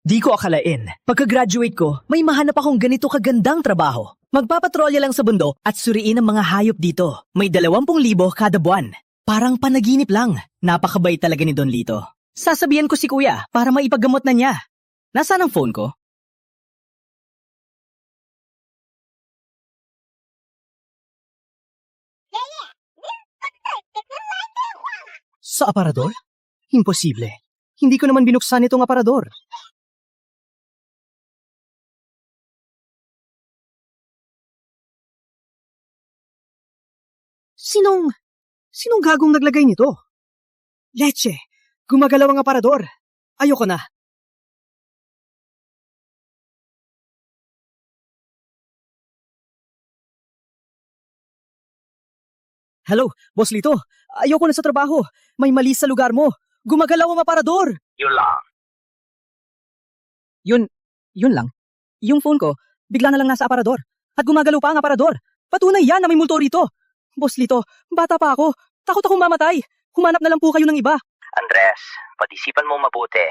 Di ko akalain. Pagka-graduate ko, may mahanap akong ganito kagandang trabaho. Magpapatrolya lang sa bundok at suriin ang mga hayop dito. May 20,000 kada buwan. Parang panaginip lang. Napakabait talaga ni Don Lito. Sasabihan ko si Kuya para maipagamot na niya. Nasaan ang phone ko? Sa aparador? Imposible. Hindi ko naman binuksan itong aparador. Sinong gagong naglagay nito? Leche, gumagalaw ang aparador. Ayoko na. Hello, Boss Lito. Ayoko na sa trabaho. May mali sa lugar mo. Gumagalaw ang aparador. Yun lang. Yun lang. Yung phone ko, bigla na lang nasa aparador. At gumagalaw pa ang aparador. Patunay yan na may multo rito. Boss Lito, bata pa ako. Takot akong mamatay. Humanap na lang po kayo ng iba. Andres, pag-isipan mo mabuti.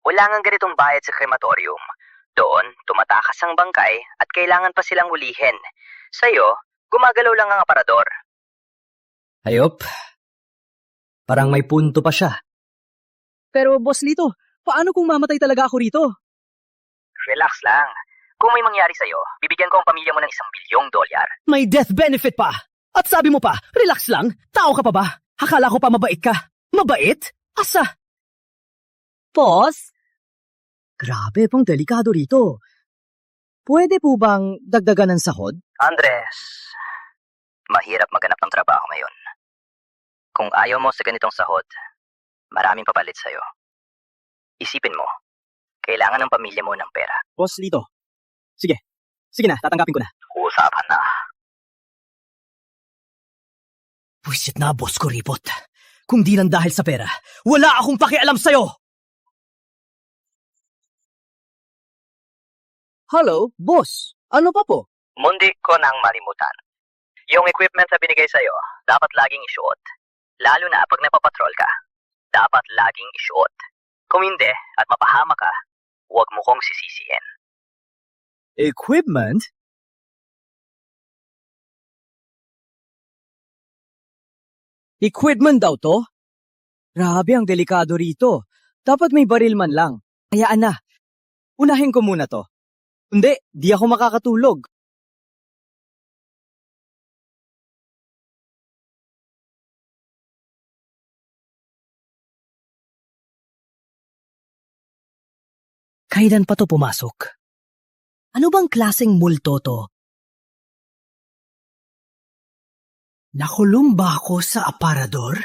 Wala ngang ganitong bayad sa krematorium. Doon, tumatakas ang bangkay at kailangan pa silang hulihin. Sa'yo, gumagalaw lang ang aparador. Ayop. Parang may punto pa siya. Pero Boss Lito, paano kung mamatay talaga ako rito? Relax lang. Kung may mangyari sa'yo, bibigyan ko ang pamilya mo ng $1,000,000,000. May death benefit pa. At sabi mo pa, relax lang. Tao ka pa ba? Akala ko pa mabait ka. Mabait? Asa? Boss? Grabe pong delikado rito. Pwede po bang dagdagan ng sahod? Andres, mahirap maghanap ng trabaho ngayon. Kung ayaw mo sa ganitong sahod, maraming papalit sa'yo. Isipin mo, kailangan ng pamilya mo ng pera. Boss Lito. Sige. Sige na, tatanggapin ko na. Usapan na. Buisit na, boss ko, Ripot. Kung di lang dahil sa pera, wala akong pakialam sa'yo! Hello, boss. Ano pa po? Mundi ko nang malimutan. Yung equipment na binigay sa'yo, dapat laging isuot. Lalo na pag napapatrol ka. Dapat laging isuot. Kung hindi at mapahama ka, huwag mo kong sisisihin. Equipment? Equipment daw to? Grabe, ang delikado rito. Dapat may baril man lang. Hayaan na. Unahin ko muna to. Hindi, di ako makakatulog. Kailan pa to pumasok? Ano bang klaseng multo to? Nakulong ba ako sa aparador?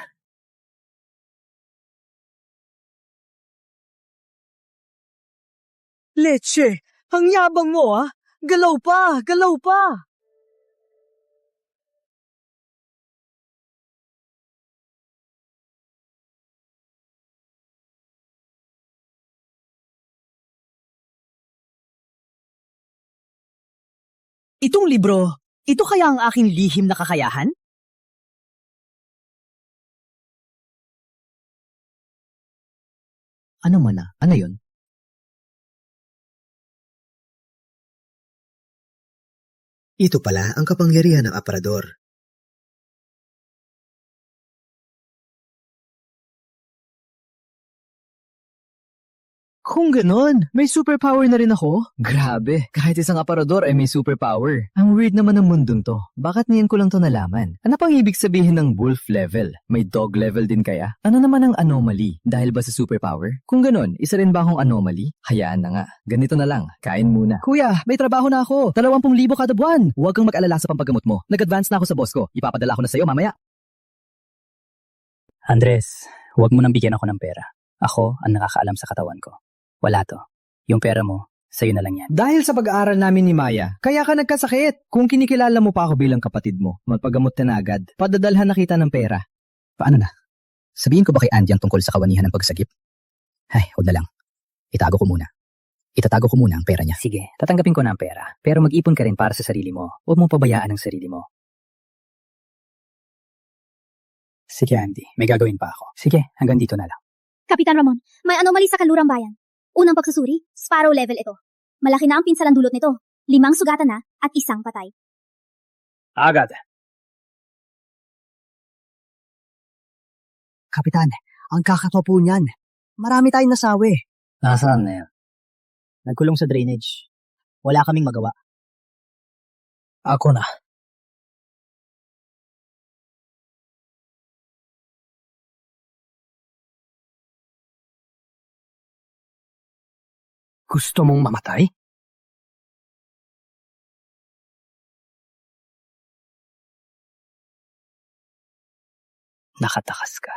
Leche, ang yabang mo ah! Galaw pa! Galaw pa! Itong libro, ito kaya ang aking lihim na kakayahan? Ano man na? Ano yun? Ito pala ang kapangyarihan ng aparador. Kung ganon, may superpower na rin ako? Grabe, kahit isang aparador ay may superpower. Ang weird naman ng mundong to. Bakit niyan ko lang to nalaman? Ano pang ibig sabihin ng wolf level? May dog level din kaya? Ano naman ang anomaly? Dahil ba sa superpower? Kung ganon, isa rin ba akong anomaly? Hayaan na nga. Ganito na lang, kain muna. Kuya, may trabaho na ako. 20,000 kada buwan. Huwag kang mag-alala sa pampagamot mo. Nag-advance na ako sa boss ko. Ipapadala ko na sa'yo mamaya. Andres, huwag mo nang bigyan ako ng pera. Ako ang nakakaalam sa katawan ko. Wala to. Yung pera mo, sa'yo na lang yan. Dahil sa pag-aaral namin ni Maya, kaya ka nagkasakit. Kung kinikilala mo pa ako bilang kapatid mo, magpagamot ka na agad. Padadalhan na kita ng pera. Paano na? Sabihin ko ba kay Andy ang tungkol sa kawanihan ng pagsagip? Ay, huwag na lang. Itago ko muna. Itatago ko muna ang pera niya. Sige, tatanggapin ko na ang pera. Pero mag-ipon ka rin para sa sarili mo. Huwag mong pabayaan ang sarili mo. Sige, Andy. May gagawin pa ako. Sige, hanggang dito na lang. Kapitan Ramon, may anomaly sa Kanlurang Bayan. Unang pagsusuri, Sparrow level ito. Malaki na ang pinsalang dulot nito. 5 sugatan na at 1 patay. Agad. Kapitan, ang kakatopo niyan. Marami tayong nasawi. Nasaan na yan? Nagkulong sa drainage. Wala kaming magawa. Ako na. Gusto mong mamatay? Nakatakas ka.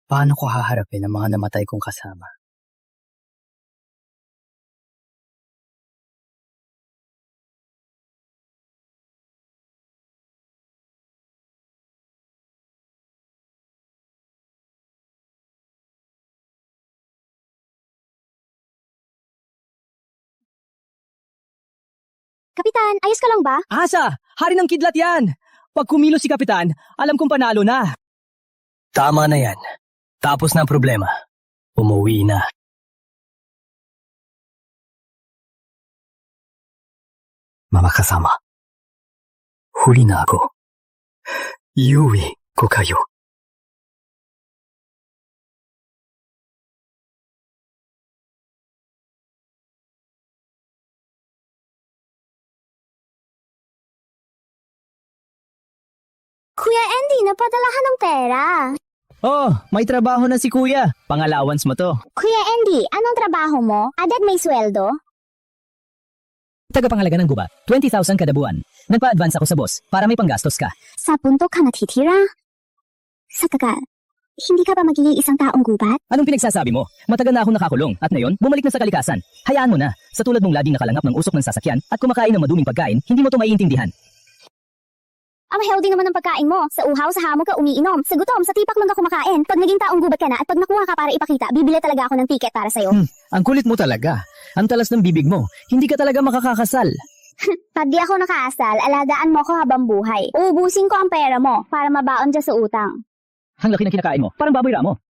Paano ko haharapin ang mga namatay kong kasama? Kapitan, ayos ka lang ba? Asa! Hari ng kidlat yan! Pag kumilos si Kapitan, alam kong panalo na. Tama na yan. Tapos na ang problema. Umuwi na. Mga kasama. Huli na ako. Iuwi ko kayo. Kuya Andy, napadalahan ng pera. Oh, may trabaho na si Kuya. Pang-allowance mo to. Kuya Andy, anong trabaho mo? Agad may sweldo? Tagapangalaga ng gubat, 20,000 kada buwan. Nagpa-advance ako sa boss para may panggastos ka. Sa punto ka natitira? Sa tagal, hindi ka ba magiging isang taong gubat? Anong pinagsasabi mo? Matagal na akong nakakulong at ngayon, bumalik na sa kalikasan. Hayaan mo na. Sa tulad mong laging nakalangap ng usok ng sasakyan at kumakain ng maduming pagkain, hindi mo to maiintindihan. Ang healthy naman ng pagkain mo. Sa uhaw, sa hamog ka umiinom. Sa gutom, sa tipak lang ka kumakain. Pag naging taong gubat ka na at pag nakuha ka para ipakita, bibili talaga ako ng ticket para sa'yo. Ang kulit mo talaga. Ang talas ng bibig mo. Hindi ka talaga makakakasal. Pag di ako nakaasal, alagaan mo ako habang buhay. Uubusin ko ang pera mo para mabaon dyan sa utang. Ang laki ng kinakain mo, parang baboy ramo.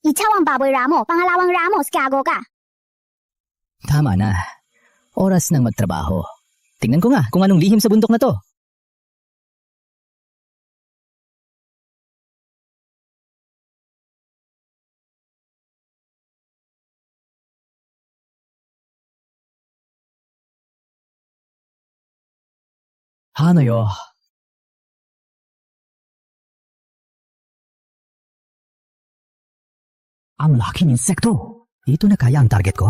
Ikaw ang baboy ramo, pangalawang Ramos, kago ka. Tama na. Oras ng magtrabaho. Tingnan ko nga kung anong lihim sa bundok na to. Ano yo? Ang laking insekto. Ito na kaya ang target ko?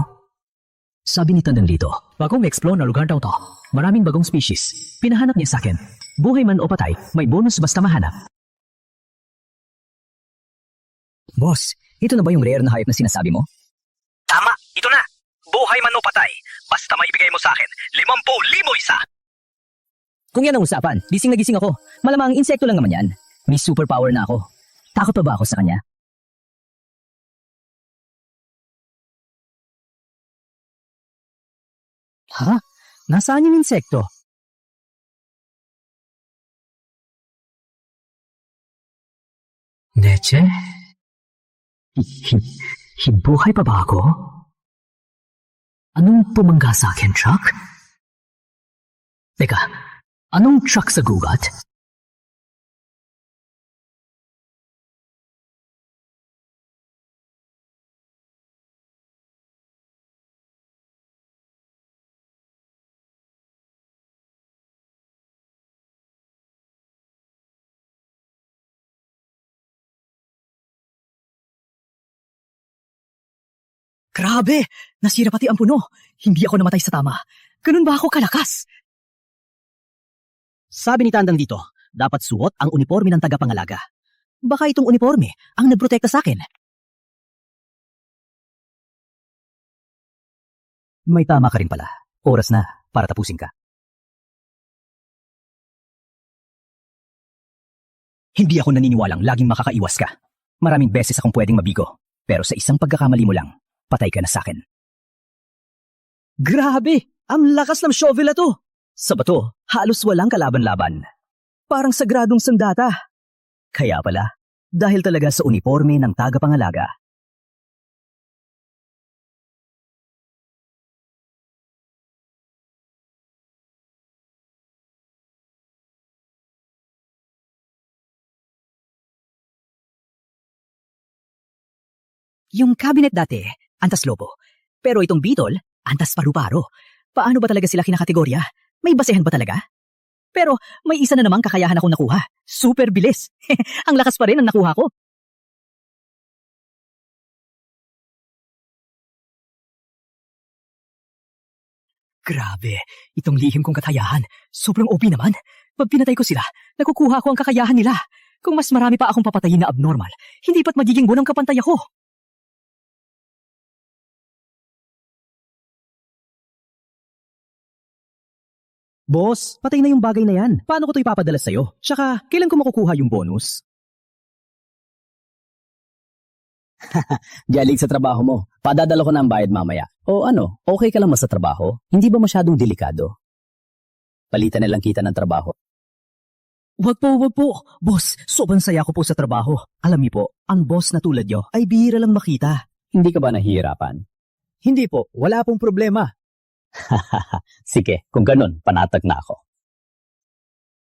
Sabi ni Tandang dito, Bagong explore na lugar daw to. Maraming bagong species. Pinahanap niya sa akin. Buhay man o patay, may bonus basta mahanap. Boss, ito na ba yung rare na hayop na sinasabi mo? Tama, ito na. Buhay man o patay. Basta maibigay mo sa akin, 50,000 isa. Kung yan ang usapan, gising na gising ako. Malamang insekto lang naman yan. May superpower na ako. Takot pa ba ako sa kanya? Ha? Nasaan yung insekto? Leche? Hibuhay pa ba ako? Anong pumangga sa akin, Chuck? Teka, anong Chuck sa gugat? Grabe! Nasira pati ang puno. Hindi ako namatay sa tama. Ganun ba ako kalakas? Sabi ni Tandang dito, dapat suot ang uniforme ng tagapangalaga. Baka itong uniforme ang nagprotekta sa akin. May tama ka rin pala. Oras na para tapusin ka. Hindi ako naniniwalang laging makakaiwas ka. Maraming beses akong pwedeng mabigo. Pero sa isang pagkakamali mo lang, patay ka na sa akin. Grabe! Ang lakas ng shovel na to! Sa bato, halos walang kalaban-laban. Parang sagradong sandata. Kaya pala, dahil talaga sa uniforme ng tagapangalaga, Yung cabinet dati, antas lobo. Pero itong Beetle, antas paru-paro. Paano ba talaga sila kinakategorya? May basehan ba talaga? Pero may isa na namang kakayahan akong nakuha. Super bilis. Ang lakas pa rin ang nakuha ko. Grabe, itong lihim kong katayahan. Sobrang OP naman. Pag pinatay ko sila, nakukuha ko ang kakayahan nila. Kung mas marami pa akong papatayin na abnormal, hindi pa't magiging bunang kapantay ako. Boss, patay na yung bagay na yan. Paano ko ito ipapadala sa'yo? Tsaka, kailan ko makukuha yung bonus? Galing sa trabaho mo. Padadala ko na ang bayad mamaya. O ano, okay ka lang mas sa trabaho? Hindi ba masyadong delikado? Palitan na lang kita ng trabaho. Wag po. Boss, sobrang saya ko po sa trabaho. Alam niyo po, ang boss na tulad niyo ay bihira lang makita. Hindi ka ba nahihirapan? Hindi po, wala pong problema. Sige, kung ganun, panatag na ako.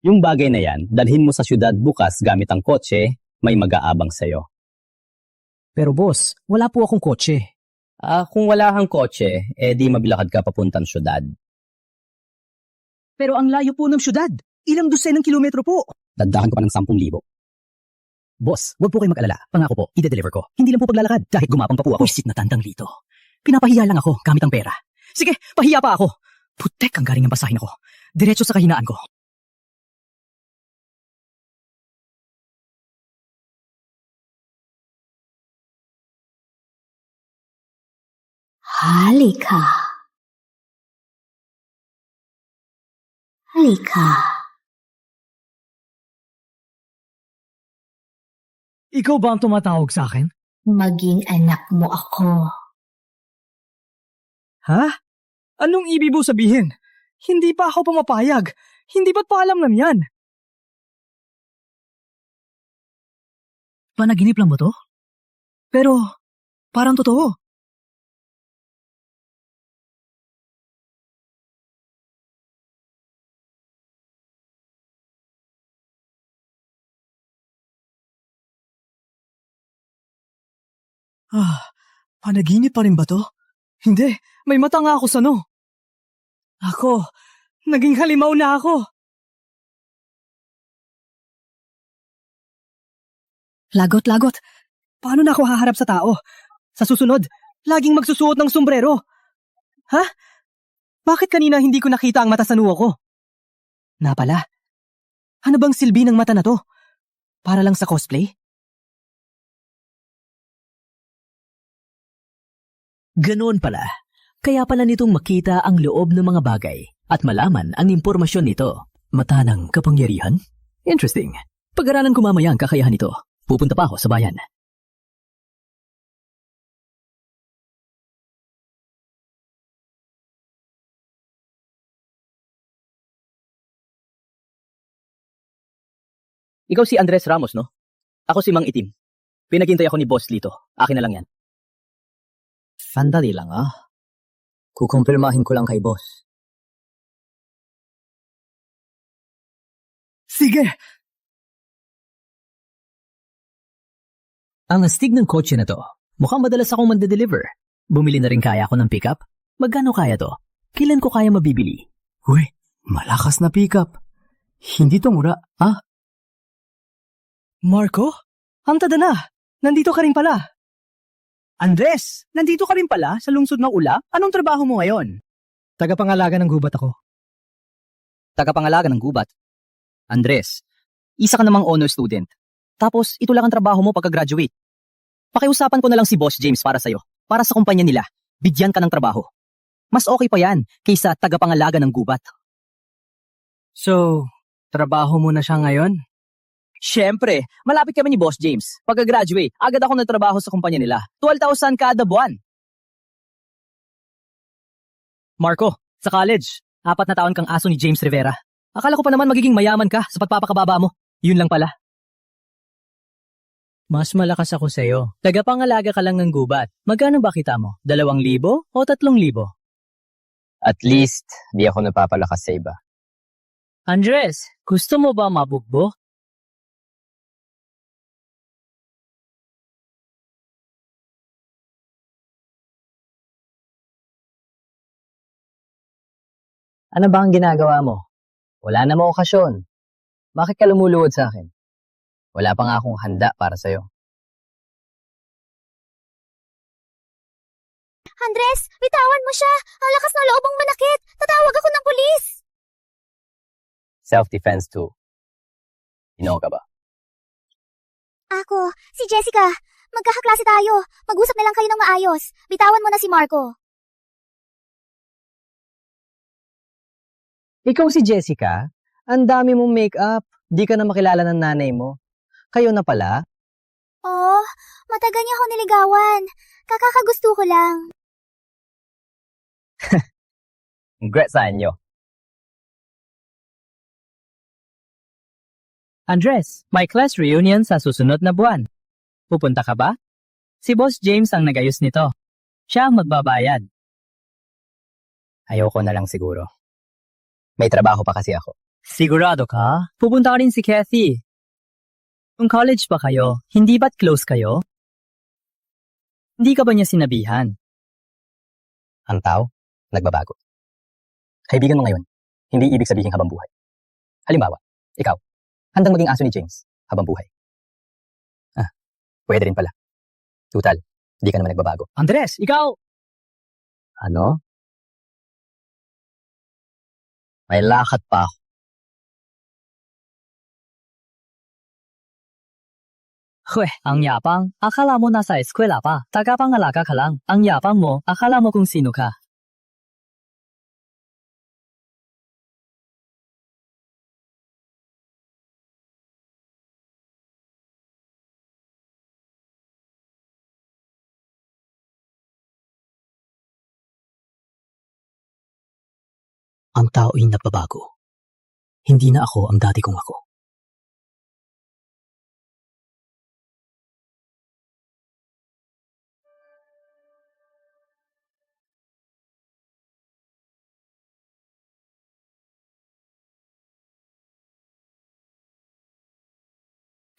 Yung bagay na yan, dalhin mo sa syudad bukas gamit ang kotse, may mag-aabang sa'yo. Pero boss, wala po akong kotse. Kung wala kang kotse, di mabilakad ka papuntang syudad. Pero ang layo po ng syudad. Ilang dosenang kilometro po. Dagdagan ko pa ng 10,000. Boss, wag po kayong mag-alala. Pangako po, ide-deliver ko. Hindi lang po paglalakad, kahit gumapang pa po ako. Wisit na tandang lito. Pinapahiya lang ako gamit ang pera. Sige, pahiya pa ako. Putek ang galing ng basahin ako. Diretso sa kahinaan ko. Halika. Halika. Ikaw ba ang tumatawag sa akin? Maging anak mo ako. Ha? Anong ibig mo sabihin? Hindi pa ako pumapayag. Hindi ba't paalam yan? Panaginip lang ba to? Pero, parang totoo. Panaginip pa rin ba to? Hindi, may mata nga ako sa no. Ako, naging halimaw na ako. Lagot. Paano na ako haharap sa tao? Sa susunod, laging magsusuot ng sombrero. Ha? Bakit kanina hindi ko nakita ang mata sa noo ko? Napala. Ano bang silbi ng mata na to? Para lang sa cosplay? Ganoon pala. Kaya pala nitong makita ang loob ng mga bagay at malaman ang impormasyon nito. Mata ng kapangyarihan? Interesting. Pag-aralan ko mamaya ang kakayahan nito. Pupunta pa ako sa bayan. Ikaw si Andres Ramos, no? Ako si Mang Itim. Pinaghintay ako ni Boss Lito. Akin na lang yan. Sandali lang, Kukumpirmahin ko lang kay Boss. Sige! Ang astig ng kotse na to. Mukhang madalas akong mande-deliver. Bumili na rin kaya ako ng pickup. Magkano kaya to? Kailan ko kaya mabibili? Uy, malakas na pickup. Hindi to mura, ha? Marco? Hamtada na! Nandito ka rin pala. Andres, nandito ka rin pala sa lungsod ng Ula? Anong trabaho mo ngayon? Tagapangalaga ng gubat ako. Tagapangalaga ng gubat. Andres, isa ka namang honor student. Tapos, ito lang ang trabaho mo pagka-graduate. Pakiusapan ko na lang si Boss James para sa'yo. Para sa kumpanya nila. Bigyan ka ng trabaho. Mas okay pa yan kaysa tagapangalaga ng gubat. So, trabaho mo na siya ngayon? Siyempre, malapit kami ni Boss James. Pagka-graduate, agad ako nagtrabaho sa kumpanya nila. 12,000 kada buwan. Marco, sa college, 4 na taon kang aso ni James Rivera. Akala ko pa naman magiging mayaman ka sa pagpapakababa mo. Yun lang pala. Mas malakas ako sa'yo. Tagapangalaga ka lang ng gubat. Magkano ba kita mo? 2,000 o 3,000? At least, di ako napapalakas sa iba. Andres, gusto mo ba mabugbog? Ano ba ang ginagawa mo? Wala namang okasyon. Bakit ka lumuluhod sa akin? Wala pa nga akong handa para sa'yo. Andres, bitawan mo siya. Ang lakas ng loob mong manakit. Tatawag ako ng pulis. Self-defense too. Ino ka ba? Ako, si Jessica. Magkakaklase tayo. Mag-usap na lang kayo ng maayos. Bitawan mo na si Marco. Ikaw si Jessica? Ang dami mong make-up. Di ka na makilala ng nanay mo. Kayo na pala? Oh, matagal niya ako niligawan. Kakakagusto ko lang. Congrats sa inyo. Andres, may class reunion sa susunod na buwan. Pupunta ka ba? Si Boss James ang nagayos nito. Siya ang magbabayad. Ayoko na lang siguro. May trabaho pa kasi ako. Sigurado ka? Pupunta rin si Kathy. Kung college pa kayo, hindi ba't close kayo? Hindi ka ba niya sinabihan? Ang tao, nagbabago. Kaibigan mo ngayon, hindi ibig sabihin habang buhay. Halimbawa, ikaw, handang maging aso ni James habang buhay. Pwede rin pala. Tutal, hindi ka naman nagbabago. Andres, ikaw! Ano? May lakad pa ako. Hweh, ang yapang. Akala mo nasa eskwela pa. Tagapangalaga ka lang. Ang yapang mo, akala mo kung sino ka. Ang tao'y nababago. Hindi na ako ang dati kong ako.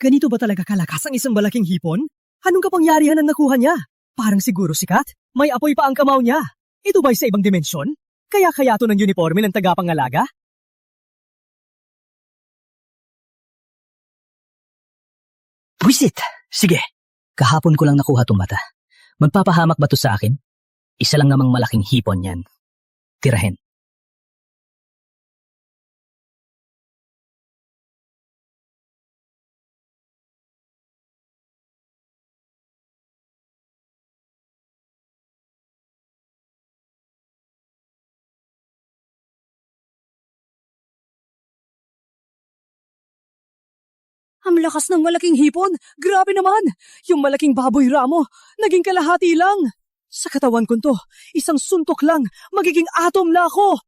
Ganito ba talaga kalakas ang isang malaking hipon? Anong kapangyarihan ang nakuha niya? Parang siguro sikat. May apoy pa ang kamao niya. Ito ba'y sa ibang dimensyon? Kaya to ng uniforme ng tagapangalaga? Buisit! Sige. Kahapon ko lang nakuha tong mata. Magpapahamak ba to sa akin? Isa lang namang malaking hipon yan. Tirahin. Ang lakas ng malaking hipon! Grabe naman! Yung malaking baboy ramo, naging kalahati lang! Sa katawan ko to, isang suntok lang, magiging atom na ako!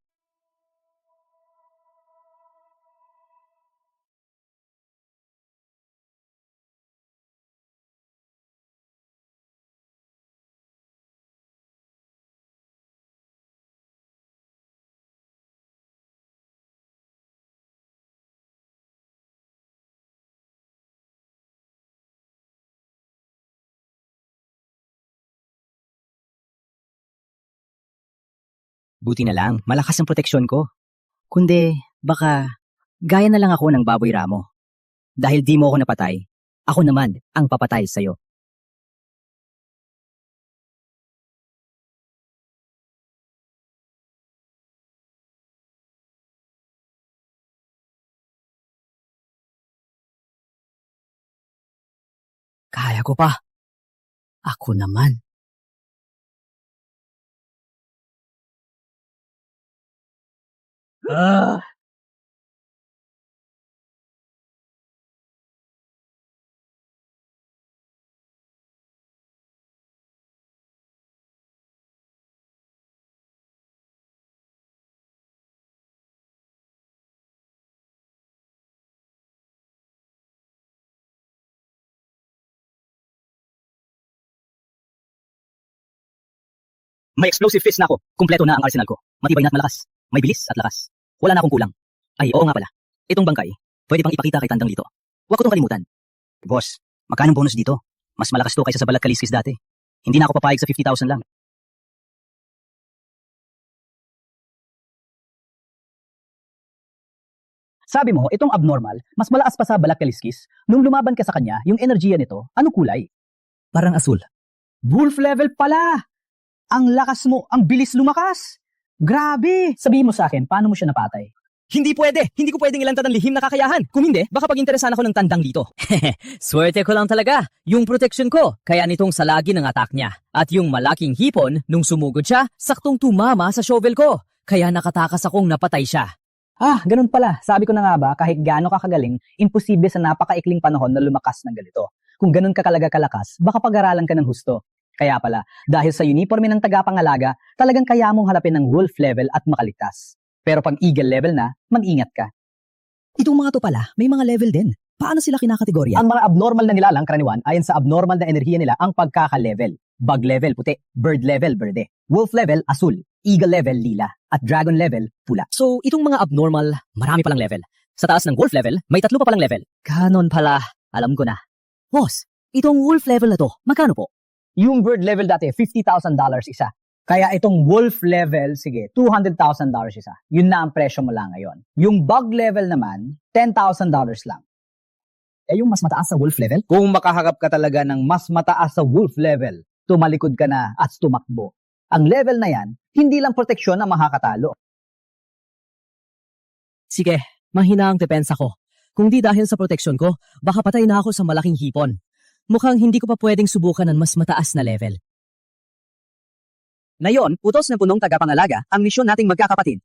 Buti na lang, malakas ang proteksyon ko. Kundi, baka, gaya na lang ako ng baboy ramo. Dahil di mo ako napatay, ako naman ang papatay sa'yo. Kaya ko pa. Ako naman. Ah! May explosive fist na ako. Kumpleto na ang arsenal ko. Matibay na at malakas. May bilis at lakas. Wala na akong kulang. Ay, oo nga pala. Itong bangkay, pwede pang ipakita kay Tandang dito. Huwag ko tong kalimutan. Boss, magkano bonus dito? Mas malakas to kaysa sa balat kaliskis dati. Hindi na ako papayag sa 50,000 lang. Sabi mo, itong abnormal, mas malakas pa sa Balakaliskis. Nung lumaban ka sa kanya, yung enerhiya nito, ano kulay? Parang asul. Wolf level pala! Ang lakas mo, ang bilis lumakas! Grabe! Sabihin mo sa akin, paano mo siya napatay? Hindi pwede! Hindi ko pwedeng ilantad ang lihim na kakayahan. Kung hindi, baka pag-interesan ako ng tandang dito. Swerte ko lang talaga. Yung protection ko, kaya nitong salagi ng attack niya. At yung malaking hipon, nung sumugod siya, saktong tumama sa shovel ko. Kaya nakatakas akong napatay siya. Ah, ganun pala. Sabi ko na nga ba, kahit gaano ka kagaling, imposible sa napakaikling panahon na lumakas ng ganito. Kung ganun ka kalaga kalakas, baka pag-aralan ka ng husto. Kaya pala, dahil sa uniforme ng tagapangalaga, talagang kaya mong harapin ng wolf level at makaligtas. Pero pag eagle level na, mag-ingat ka. Itong mga to pala, may mga level din. Paano sila kinakategorya? Ang mga abnormal na nilalang, karaniwan, ayon sa abnormal na enerhiya nila ang pagkaka-level. Bug level, puti. Bird level, berde. Wolf level, asul. Eagle level, lila. At dragon level, pula. So, itong mga abnormal, marami palang level. Sa taas ng wolf level, may 3 pa palang level. Ganon pala. Alam ko na. Boss, itong wolf level na to, magkano po? Yung bird level dati, $50,000 isa. Kaya itong wolf level, sige, $200,000 isa. Yun na ang presyo mo lang ngayon. Yung bug level naman, $10,000 lang. Eh yung mas mataas sa wolf level? Kung makaharap ka talaga ng mas mataas sa wolf level, tumalikod ka na at tumakbo. Ang level na yan, hindi lang proteksyon ang makakatalo. Sige, mahina ang depensa ko. Kung di dahil sa proteksyon ko, baka patay na ako sa malaking hipon. Mukhang hindi ko pa pwedeng subukan ng mas mataas na level. Ngayon, utos ng punong tagapangalaga ang misyon nating magkakapatid.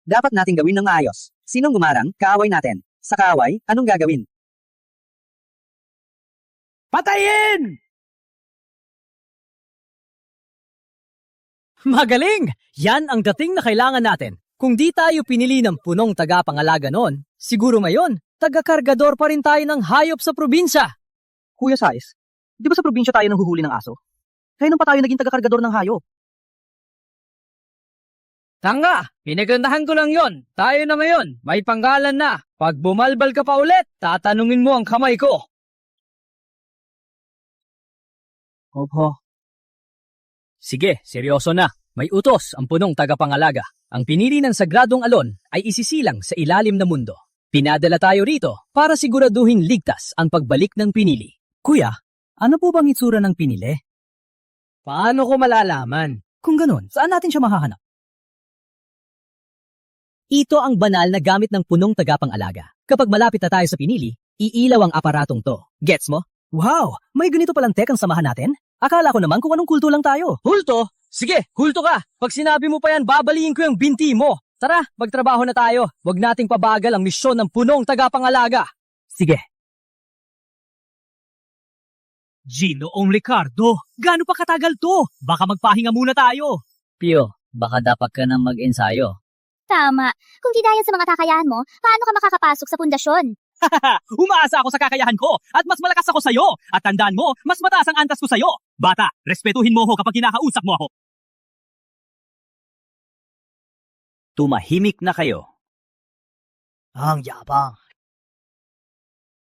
Dapat nating gawin ng maayos. Sinong gumarang, kaaway natin. Sa kaaway, anong gagawin? Patayin! Magaling! Yan ang dating na kailangan natin. Kung di tayo pinili ng punong tagapangalaga noon, siguro ngayon, taga-kargador pa rin tayo ng hayop sa probinsya. Kuya Sais, di ba sa probinsya tayo nanghuhuli ng aso? Kailan pa tayo naging taga-kargador ng hayop? Tanga! Pinagandahan ko lang yon. Tayo na ngayon. May panggalan na. Pag bumalbal ka pa ulit, tatanungin mo ang kamay ko. Opo. Sige, seryoso na. May utos ang punong tagapangalaga. Ang pinili ng sagradong alon ay isisilang sa ilalim na mundo. Pinadala tayo rito para siguraduhin ligtas ang pagbalik ng pinili. Kuya, ano po bang itsura ng pinili? Paano ko malalaman? Kung ganun, saan natin siya mahahanap? Ito ang banal na gamit ng punong tagapangalaga. Kapag malapit na tayo sa pinili, iilaw ang aparatong to. Gets mo? Wow! May ganito palang tech ang samahan natin? Akala ko naman kung anong kulto lang tayo. Hulto? Sige, hulto ka. Pag sinabi mo pa yan, babaliin ko yung binti mo. Tara, magtrabaho na tayo. Huwag nating pabagal ang misyon ng punong tagapangalaga. Sige. Ginoong Ricardo, gaano pa katagal to? Baka magpahinga muna tayo. Pio, baka dapat ka nang mag-ensayo. Tama. Kung di dahil sa mga kakayahan mo, paano ka makakapasok sa pundasyon? Umaasa ako sa kakayahan ko at mas malakas ako sa'yo. At tandaan mo, mas mataas ang antas ko sa'yo. Bata, respetuhin mo ako kapag kinakausap mo ako. Tumahimik na kayo. Ang yabang.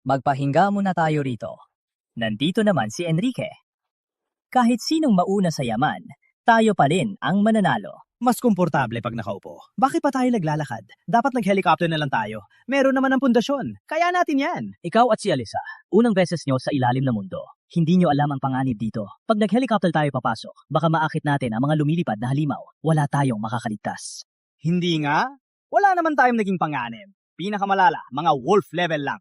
Magpahinga muna tayo rito. Nandito naman si Enrique. Kahit sinong mauna sa yaman, tayo pa rin ang mananalo. Mas komportable pag nakaupo. Bakit pa tayo naglalakad? Dapat nag-helicopter na lang tayo. Meron naman ang pundasyon. Kaya natin yan. Ikaw at si Alisa, unang beses nyo sa ilalim ng mundo. Hindi nyo alam ang panganib dito. Pag nag-helicopter tayo papasok, baka maakit natin ang mga lumilipad na halimaw. Wala tayong makakaligtas. Hindi nga. Wala naman tayong naging panganib. Pinakamalala, mga wolf level lang.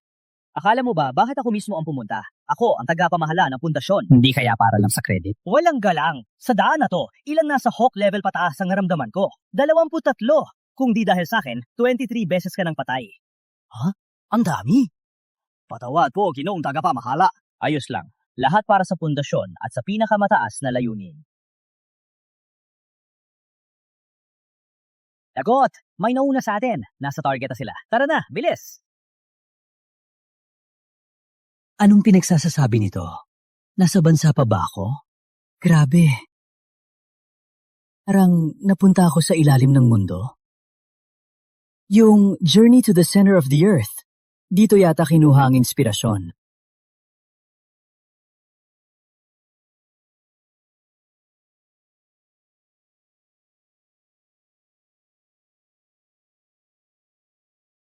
Akala mo ba bakit ako mismo ang pumunta? Ako ang tagapamahala ng pundasyon. Hindi kaya para lang sa credit? Walang galang. Sa daan na to, ilang nasa hawk level pataas ang naramdaman ko? 23. Kung di dahil sa akin, 23 beses ka nang patay. Ha? Ang dami. Patawad po, ginoong tagapamahala. Ayos lang. Lahat para sa pundasyon at sa pinakamataas na layunin. Lagot! May nauna sa atin. Nasa target na sila. Tara na, bilis! Anong pinagsasasabi nito? Nasa bansa pa ba ako? Grabe. Parang napunta ako sa ilalim ng mundo. Yung Journey to the Center of the Earth. Dito yata kinuha ang inspirasyon.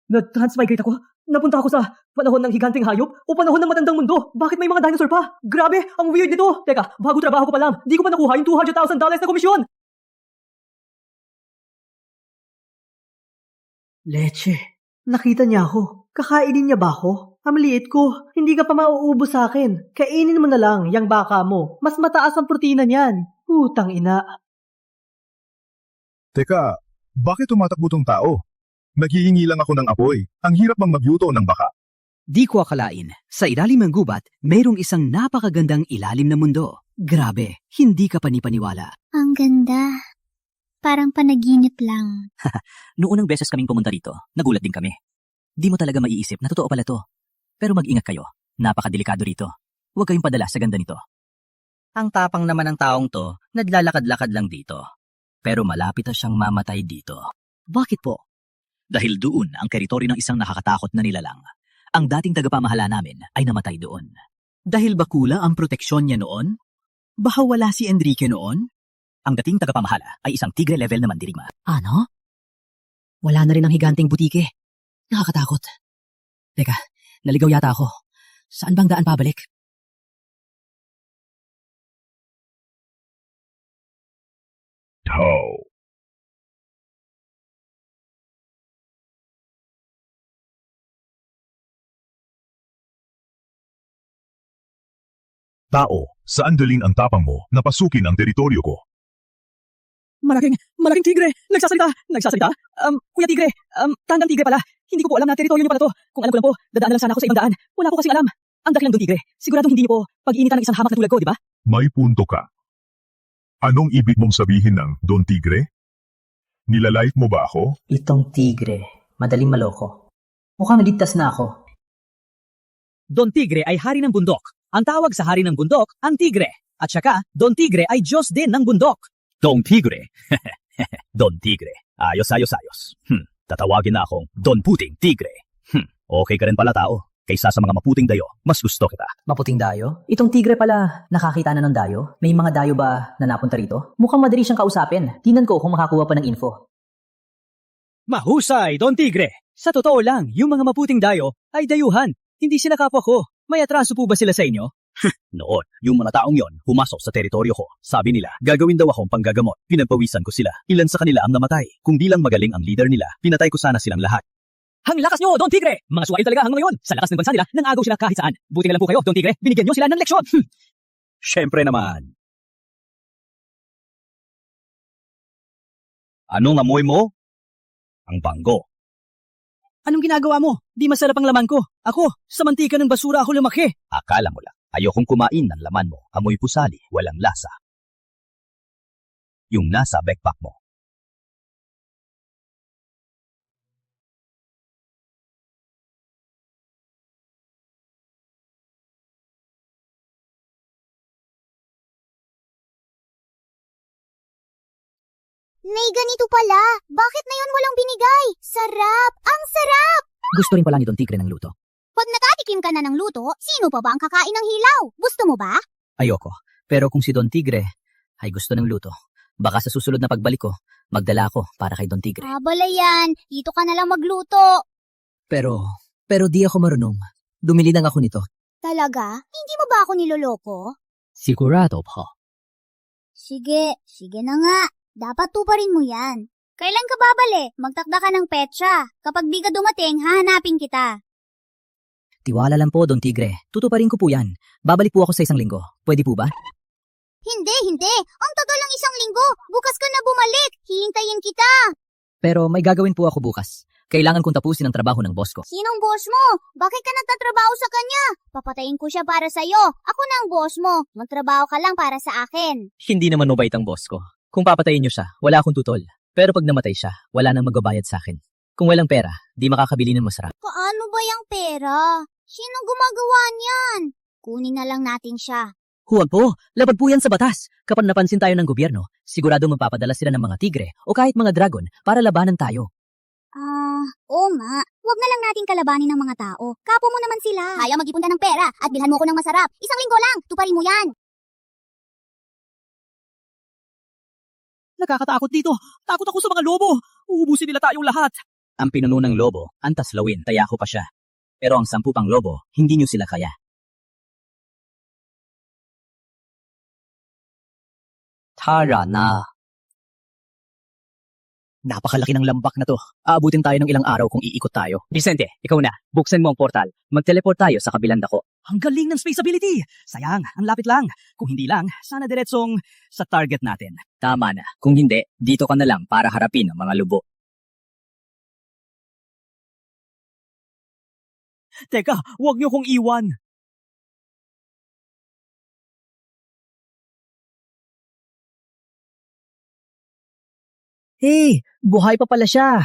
Na-transmigrate ako. Napunta ako sa panahon ng higanting hayop o panahon ng matandang mundo. Bakit may mga dinosaur pa? Grabe, ang weird nito. Teka, bago trabaho ko pa lang, di ko pa nakuha yung $200,000 na komisyon. Leche, nakita niya ako. Kakainin niya ba ako? Ang liit ko, hindi ka pa mauubos sa akin. Kainin mo na lang, yang baka mo. Mas mataas ang protina niyan. Putang ina. Teka, bakit tumatakbo tong tao? Naghihingi lang ako ng apoy. Ang hirap bang magluto ng baka? Di ko akalain, sa ilalim ng gubat, mayroong isang napakagandang ilalim na mundo. Grabe, hindi ka panipaniwala. Ang ganda. Parang panaginip lang. Noong unang beses kaming pumunta rito, nagulat din kami. Di mo talaga maiisip na totoo pala to. Pero mag-ingat kayo, napakadelikado rito. Huwag kayong padala sa ganda nito. Ang tapang naman ng taong to, naglalakad-lakad lang dito. Pero malapit na siyang mamatay dito. Bakit po? Dahil doon ang teritoryo ng isang nakakatakot na nilalang. Ang dating tagapamahala namin ay namatay doon. Dahil ba kulang ang proteksyon niya noon? Baka wala si Enrique noon? Ang dating tagapamahala ay isang tigre level na mandirigma. Ano? Wala na rin ang higanting butike. Nakakatakot. Teka, naligaw yata ako. Saan bang daan pabalik? Tao. Tao, saan dalin ang tapang mo na pasukin ang teritoryo ko? Malaking tigre! Nagsasalita? Kuya tigre, tandang tigre pala. Hindi ko po alam na teritoryo niyo pala to. Kung alam ko lang po, dadaan na lang sana ako sa ibang daan. Wala ko kasing alam. Ang dakilang doon tigre. Siguradong hindi niyo po pag-iinitan ng isang hamak na tulad ko, di ba? May punto ka. Anong ibig mong sabihin ng Don Tigre? Nilalait mo ba ako? Itong tigre, madaling maloko. Mukhang ligtas na ako. Don Tigre ay hari ng bundok. Ang tawag sa hari ng bundok, ang tigre. At saka, Don Tigre ay Diyos din ng bundok. Don Tigre. Don Tigre. Ayos. Tatawagin na akong Don Puting Tigre. Okay ka rin pala tao. Kaysa sa mga maputing dayo, mas gusto kita. Maputing dayo? Itong tigre pala, nakakita na ng dayo? May mga dayo ba na napunta rito? Mukhang madali siyang kausapin. Tinan ko kung makakuha pa ng info. Mahusay, Don Tigre. Sa totoo lang, yung mga maputing dayo ay dayuhan. Hindi sila kapwa ko. May atraso po ba sila sa inyo? Noon, yung mga taong yon humasok sa teritoryo ko. Sabi nila, gagawin daw akong panggagamot. Pinagpawisan ko sila. Ilan sa kanila ang namatay. Kung di lang magaling ang leader nila, pinatay ko sana silang lahat. Ang lakas nyo, Don Tigre! Mga suwayo talaga hanggang ngayon. Sa lakas ng bansa nila, nangagaw sila kahit saan. Buti na lang po kayo, Don Tigre. Binigyan nyo sila ng leksyon. Siyempre naman. Anong amoy mo? Ang banggo. Anong ginagawa mo? Di masarap ang laman ko. Ako, sa mantika ng basura ako lumaki. Akala mo lang, ayokong kumain ng laman mo. Amoy pusali, walang lasa. Yung nasa backpack mo. Nay, ganito pala. Bakit na yun walang binigay? Sarap! Ang sarap! Gusto rin pala ni Don Tigre ng luto. Pag nakatikim ka na ng luto, sino pa ba ang kakain ng hilaw? Gusto mo ba? Ayoko. Pero kung si Don Tigre ay gusto ng luto, baka sa susunod na pagbalik ko, magdala ako para kay Don Tigre. Abala yan. Dito ka na lang magluto. Pero di ako marunong. Dumili lang ako nito. Talaga? Hindi mo ba ako niloloko? Sigurado po. Sige na nga. Dapat tuparin mo yan. Kailan ka babalik? Magtakda ka ng petsa. Kapag di ka dumating, hahanapin kita. Tiwala lang po, Don Tigre. Tutuparin ko po yan. Babalik po ako sa 1 linggo. Pwede po ba? Hindi. Ang tagal ng 1 linggo. Bukas ka na bumalik. Hihintayin kita. Pero may gagawin po ako bukas. Kailangan kong tapusin ang trabaho ng boss ko. Sinong boss mo? Bakit ka nagtatrabaho sa kanya? Papatayin ko siya para sa'yo. Ako na ang boss mo. Magtrabaho ka lang para sa akin. Hindi naman mabait ang boss ko. Kung papatayin niyo siya, wala akong tutol. Pero pag namatay siya, wala nang magbabayad sa akin. Kung walang pera, di makakabili ng masarap. Paano ba yung pera? Sino gumagawa niyan? Kunin na lang natin siya. Huwag po, labag po yan sa batas. Kapag napansin tayo ng gobyerno, sigurado magpapadala sila ng mga tigre o kahit mga dragon para labanan tayo. Oo nga. Huwag na lang natin kalabanin ng mga tao. Kapo mo naman sila. Kaya mag-ipon ka ng pera at bilhan mo ko ng masarap. 1 linggo lang. Tuparin mo yan. Nakakatakot dito. Takot ako sa mga lobo. Uubusin nila tayong lahat. Ang pinuno ng lobo, ang taslawin, taya ko pa siya. Pero ang 10 pang lobo, hindi nyo sila kaya. Tara na. Napakalaki ng lambak na to. Aabutin tayo ng ilang araw kung iikot tayo. Vicente, ikaw na. Buksan mo ang portal. Mag-teleport tayo sa kabilang dako. Ang galing ng space ability! Sayang, ang lapit lang. Kung hindi lang, sana diretsong sa target natin. Tama na. Kung hindi, dito ka na lang para harapin ang mga lubo. Teka, huwag niyo kong iwan. Hey, buhay pa pala siya.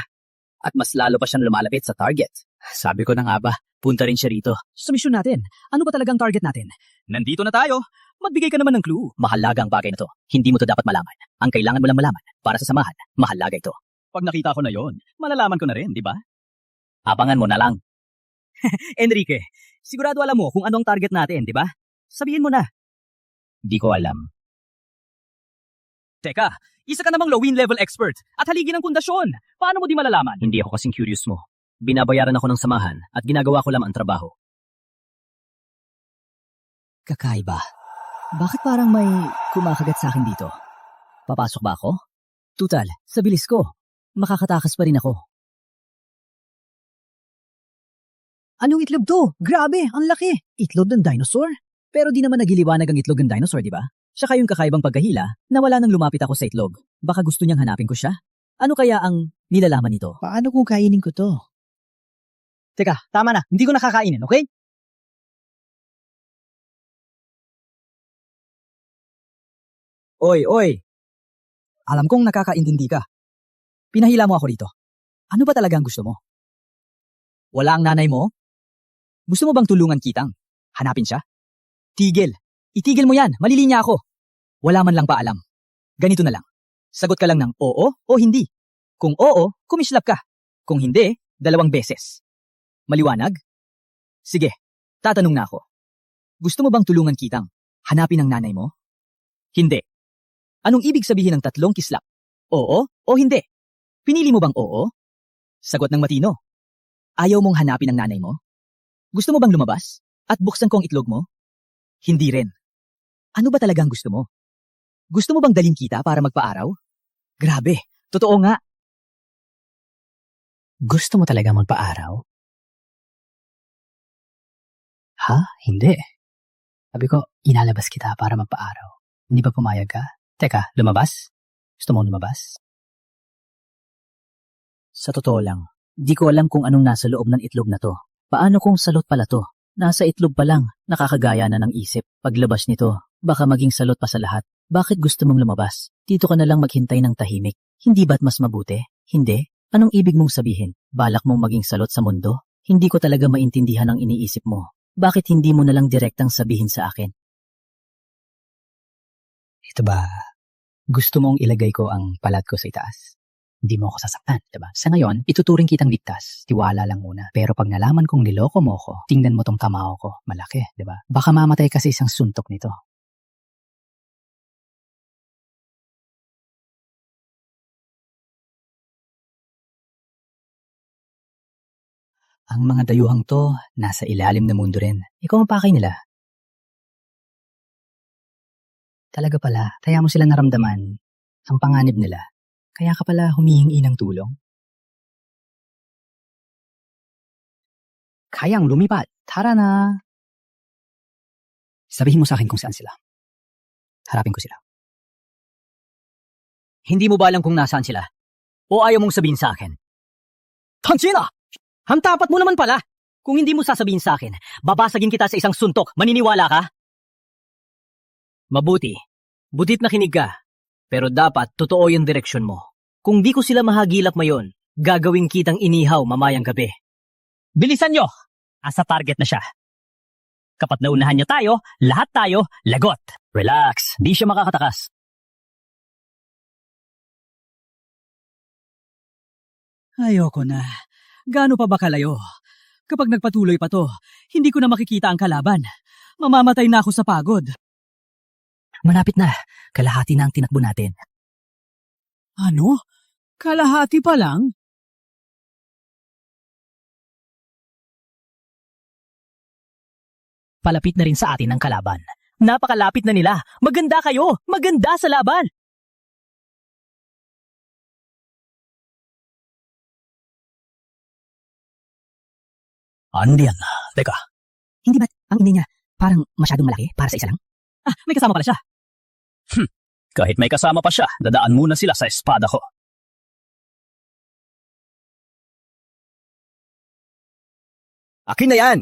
At mas lalo pa siyang lumalapit sa target. Sabi ko na nga ba, punta rin siya rito. Sa misyon natin, ano ba talagang target natin? Nandito na tayo. Magbigay ka naman ng clue. Mahalaga ang bagay na to. Hindi mo to dapat malaman. Ang kailangan mo lang malaman para sa samahan, mahalaga ito. Pag nakita ko na yon, malalaman ko na rin, di ba? Abangan mo na lang. Enrique, sigurado alam mo kung ano ang target natin, di ba? Sabihin mo na. Di ko alam. Teka, isa ka namang low-win level expert at haligi ng pundasyon. Paano mo di malalaman? Hindi ako kasing curious mo. Binabayaran ako ng samahan at ginagawa ko lamang ang trabaho. Kakaiba. Bakit parang may kumakagat sa akin dito? Papasok ba ako? Tutal, sa bilis ko. Makakatakas pa rin ako. Anong itlog to? Grabe, ang laki. Itlog ng dinosaur? Pero di naman nagiliwanag ang itlog ng dinosaur, di ba? Siya kayong kakaibang pagkahila na wala nang lumapit ako sa itlog. Baka gusto niyang hanapin ko siya? Ano kaya ang nilalaman nito? Paano kung kainin ko to? Teka, tama na. Hindi ko nakakainin, okay? Oy. Alam kong nakakaintindi ka. Pinahila mo ako rito. Ano ba talaga ang gusto mo? Wala ang nanay mo? Gusto mo bang tulungan kitang? Hanapin siya? Tigil. Itigil mo yan. Malilinya ako. Wala man lang paalam. Ganito na lang. Sagot ka lang ng oo o hindi. Kung oo, kumislap ka. Kung hindi, 2 beses. Maliwanag? Sige, tatanong na ako. Gusto mo bang tulungan kitang hanapin ang nanay mo? Hindi. Anong ibig sabihin ng 3 kislap? Oo o hindi? Pinili mo bang oo? Sagot ng matino. Ayaw mong hanapin ang nanay mo? Gusto mo bang lumabas at buksan ko ang itlog mo? Hindi rin. Ano ba talagang gusto mo? Gusto mo bang dalhin kita para magpaaraw? Grabe, totoo nga. Gusto mo talaga magpaaraw? Ha? Hindi. Sabi ko, inalabas kita para magpaaraw. Hindi ba pumayag ka? Teka, lumabas? Gusto mo lumabas? Sa totoo lang, di ko alam kung anong nasa loob ng itlog na to. Paano kung salot pala to? Nasa itlog pa lang, nakakagaya na ng isip. Paglabas nito, baka maging salot pa sa lahat. Bakit gusto mong lumabas? Dito ka na lang maghintay ng tahimik. Hindi ba't mas mabuti? Hindi? Anong ibig mong sabihin? Balak mong maging salot sa mundo? Hindi ko talaga maintindihan ang iniisip mo. Bakit hindi mo na lang direktang sabihin sa akin? Ito ba, gusto mong ilagay ko ang palat ko sa itaas? Hindi mo ako sasaktan, diba? Sa ngayon, ituturing kitang ligtas. Tiwala lang muna. Pero pag nalaman kong niloko mo ko, tingnan mo tong kamao ko. Malaki, diba? Baka mamatay ka sa isang suntok nito. Ang mga dayuhang to, nasa ilalim na mundo rin. Ikaw ang pakay nila. Talaga pala, kaya mo sila naramdaman ang panganib nila. Kaya ka pala humihingi ng tulong. Kayang lumipat. Tara na. Sabihin mo sa akin kung saan sila. Harapin ko sila. Hindi mo ba alam kung nasaan sila? O ayaw mong sabihin sa akin? Tansina! Ang tapat mo naman pala! Kung hindi mo sasabihin sa akin, babasagin kita sa isang suntok. Maniniwala ka? Mabuti. Butit na kinig ka. Pero dapat totoo yung direksyon mo. Kung di ko sila mahagilap mayon, gagawin kitang inihaw mamayang gabi. Bilisan nyo! Asa target na siya. Kapag naunahan niya tayo, lahat tayo, lagot. Relax, di siya makakatakas. Ayoko na. Gaano pa ba kalayo? Kapag nagpatuloy pa to, hindi ko na makikita ang kalaban. Mamamatay na ako sa pagod. Malapit na. Kalahati na ang tinakbo natin. Ano? Kalahati pa lang? Palapit na rin sa atin ang kalaban. Napakalapit na nila. Maganda kayo! Maganda sa laban! Andiyan. Teka, Hindi ba't ang ina niya parang masyadong malaki para sa isa lang? May kasama pala siya. kahit may kasama pa siya, dadaan muna sila sa espada ko. Akin na yan!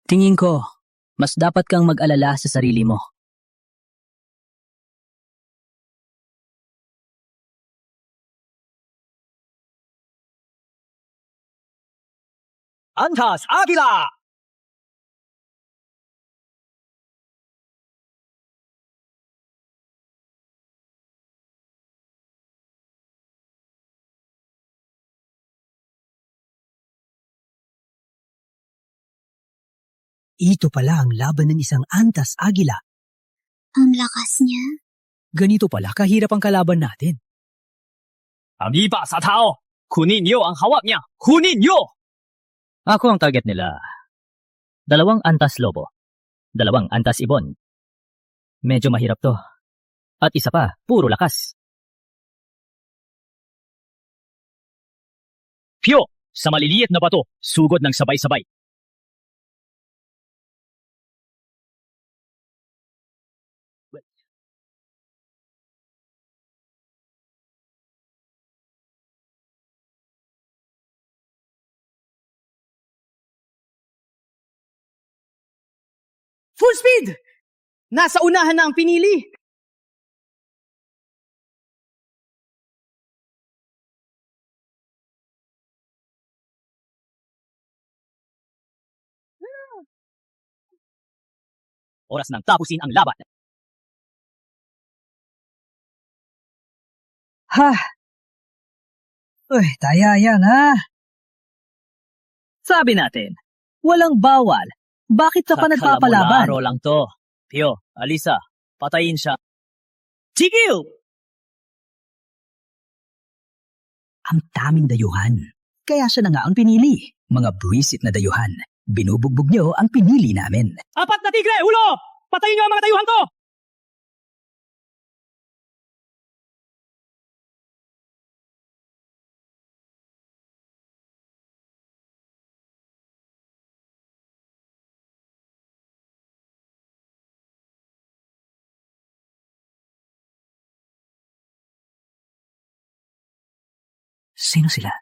Tingin ko, mas dapat kang mag-alala sa sarili mo. Antas Agila! Ito pala ang laban ng isang antas agila. Ang lakas niya. Ganito pala kahirap ang kalaban natin. Amiba sa tao! Kunin niyo ang hawak niya! Kunin niyo! Ako ang target nila. 2 antas lobo. 2 antas ibon. Medyo mahirap to. At isa pa, puro lakas. Pyo! Sa maliliit na bato, sugod ng sabay-sabay. Full speed! Nasa unahan na ang pinili. Oras nang tapusin ang laban. Ha! Uy, taya yan ha! Sabi natin, walang bawal. Bakit ka pa nagpapalaban? Kakalabularo lang to. Pyo, Alisa, patayin siya. Tigil! Ang taming dayuhan. Kaya siya na nga ang pinili. Mga buwisit na dayuhan. Binubugbog niyo ang pinili namin. 4 na tigre, ulo! Patayin niyo ang mga tayuhan ko! Sino sila?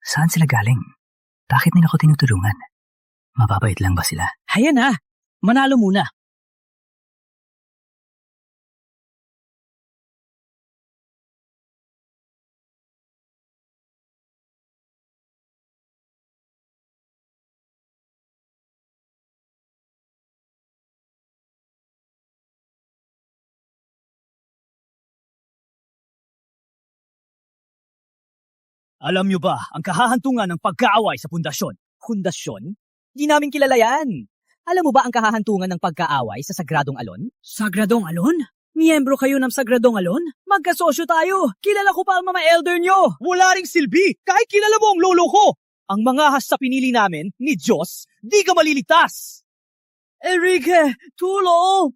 Saan sila galing? Bakit nila ko tinutulungan? Mababait lang ba sila? Hayan na! Manalo muna. Alam niyo ba ang kahahantungan ng pagkaaway sa pundasyon? Pundasyon? Di namin kilala yan. Alam mo ba ang kahahantungan ng pagkaaway sa Sagradong Alon? Sagradong Alon? Miyembro kayo ng Sagradong Alon? Magkasosyo tayo. Kilala ko pa ang mga elder nyo. Wala ring silbi. Kahit kilala mo ang lolo ko. Ang mga has sa pinili namin ni Diyos, di ka maliligtas. Enrique, tulo!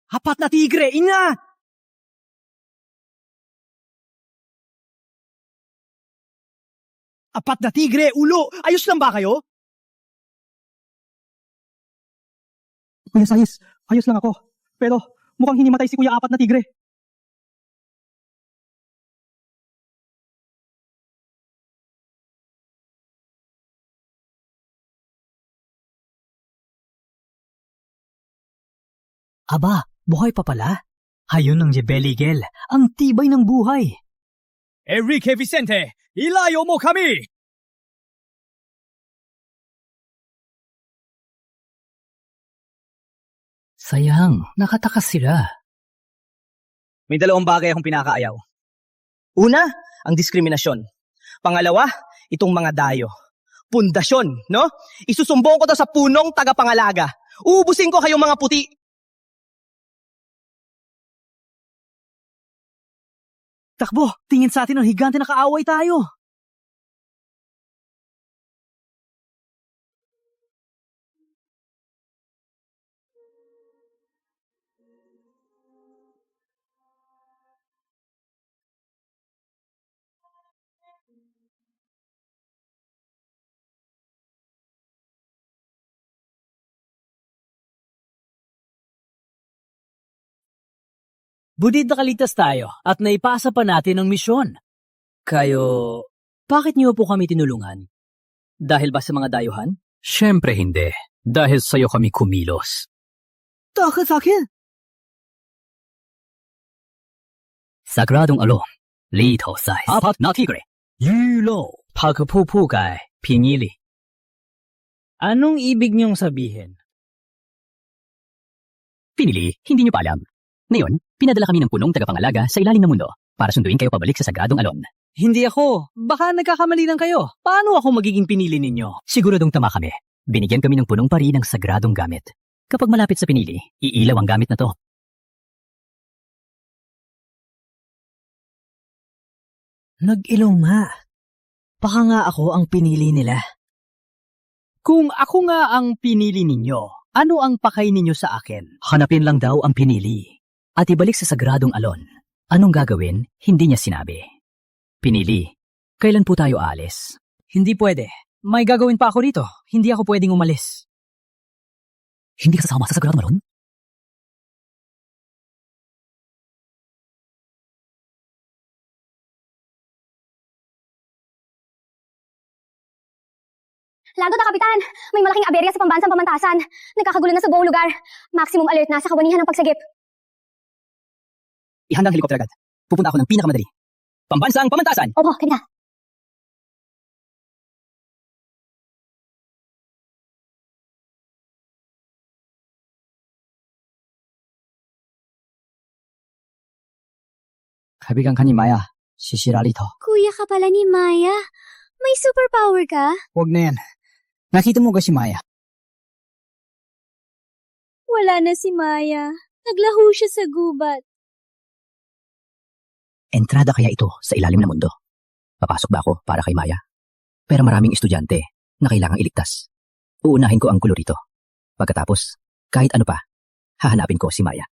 Apat na tigre, ina! Apat na tigre, ulo! Ayos lang ba kayo? Kuya Sayis, ayos lang ako. Pero mukhang hinimatay si Kuya Apat na tigre. Aba, buhay pa pala. Hayon ang Jebeligel, ang tibay ng buhay. Enrique Vicente, ilayo mo kami! Sayang, nakatakas sila. May 2 bagay akong pinakaayaw. Una, ang diskriminasyon. Pangalawa, itong mga dayo. pundasyon, no? Isusumbong ko to sa punong tagapangalaga. Uubusin ko kayong mga puti. Takbo, tingin sa atin ng higante na kaaway tayo. Budid na kaligtas tayo at naipasa pa natin ang misyon. Kayo, bakit niyo po kami tinulungan? Dahil ba sa mga dayuhan? Siyempre hindi. Dahil sa'yo kami kumilos. Taka sa akin. Sagradong alon. Lito size. Apat na tigre. Yulo. Pagpupugay, pinili. Anong ibig niyong sabihin? Pinili, hindi niyo pa alam. Ngayon, pinadala kami ng punong tagapangalaga sa ilalim ng mundo para sunduin kayo pabalik sa Sagradong Alon. Hindi ako. Baka nagkakamali lang kayo. Paano ako magiging pinili ninyo? Siguradong tama kami. Binigyan kami ng punong pari ng sagradong gamit. Kapag malapit sa pinili, iilaw ang gamit na to. Nag-ilong nga. Baka nga ako ang pinili nila. Kung ako nga ang pinili ninyo, ano ang pakay ninyo sa akin? Hanapin lang daw ang pinili. At ibalik sa Sagradong Alon. Anong gagawin? Hindi niya sinabi. Pinili, kailan po tayo aalis? Hindi pwede. May gagawin pa ako rito. Hindi ako pwedeng umalis. Hindi ka sasama sa Sagradong Alon? Lagot na, Kapitan! May malaking aberya sa pambansang pamantasan. Nagkakagulo na sa buong lugar. Maximum alert na sa kawanihan ng pagsagip. Ihanda ang helikopter agad. Pupunta ako ng pinakamadali. Pambansang pamantasan! Opo, Kapitan. Kaibigan ka ni Maya, si Shiralito. Kuya ka pala ni Maya. May superpower ka? Huwag na yan. Nakita mo ba si Maya? Wala na si Maya. Naglaho siya sa gubat. Entrada kaya ito sa ilalim ng mundo? Papasok ba ako para kay Maya? Pero maraming estudyante na kailangang iligtas. Uunahin ko ang kolorito. Pagkatapos, kahit ano pa, hahanapin ko si Maya.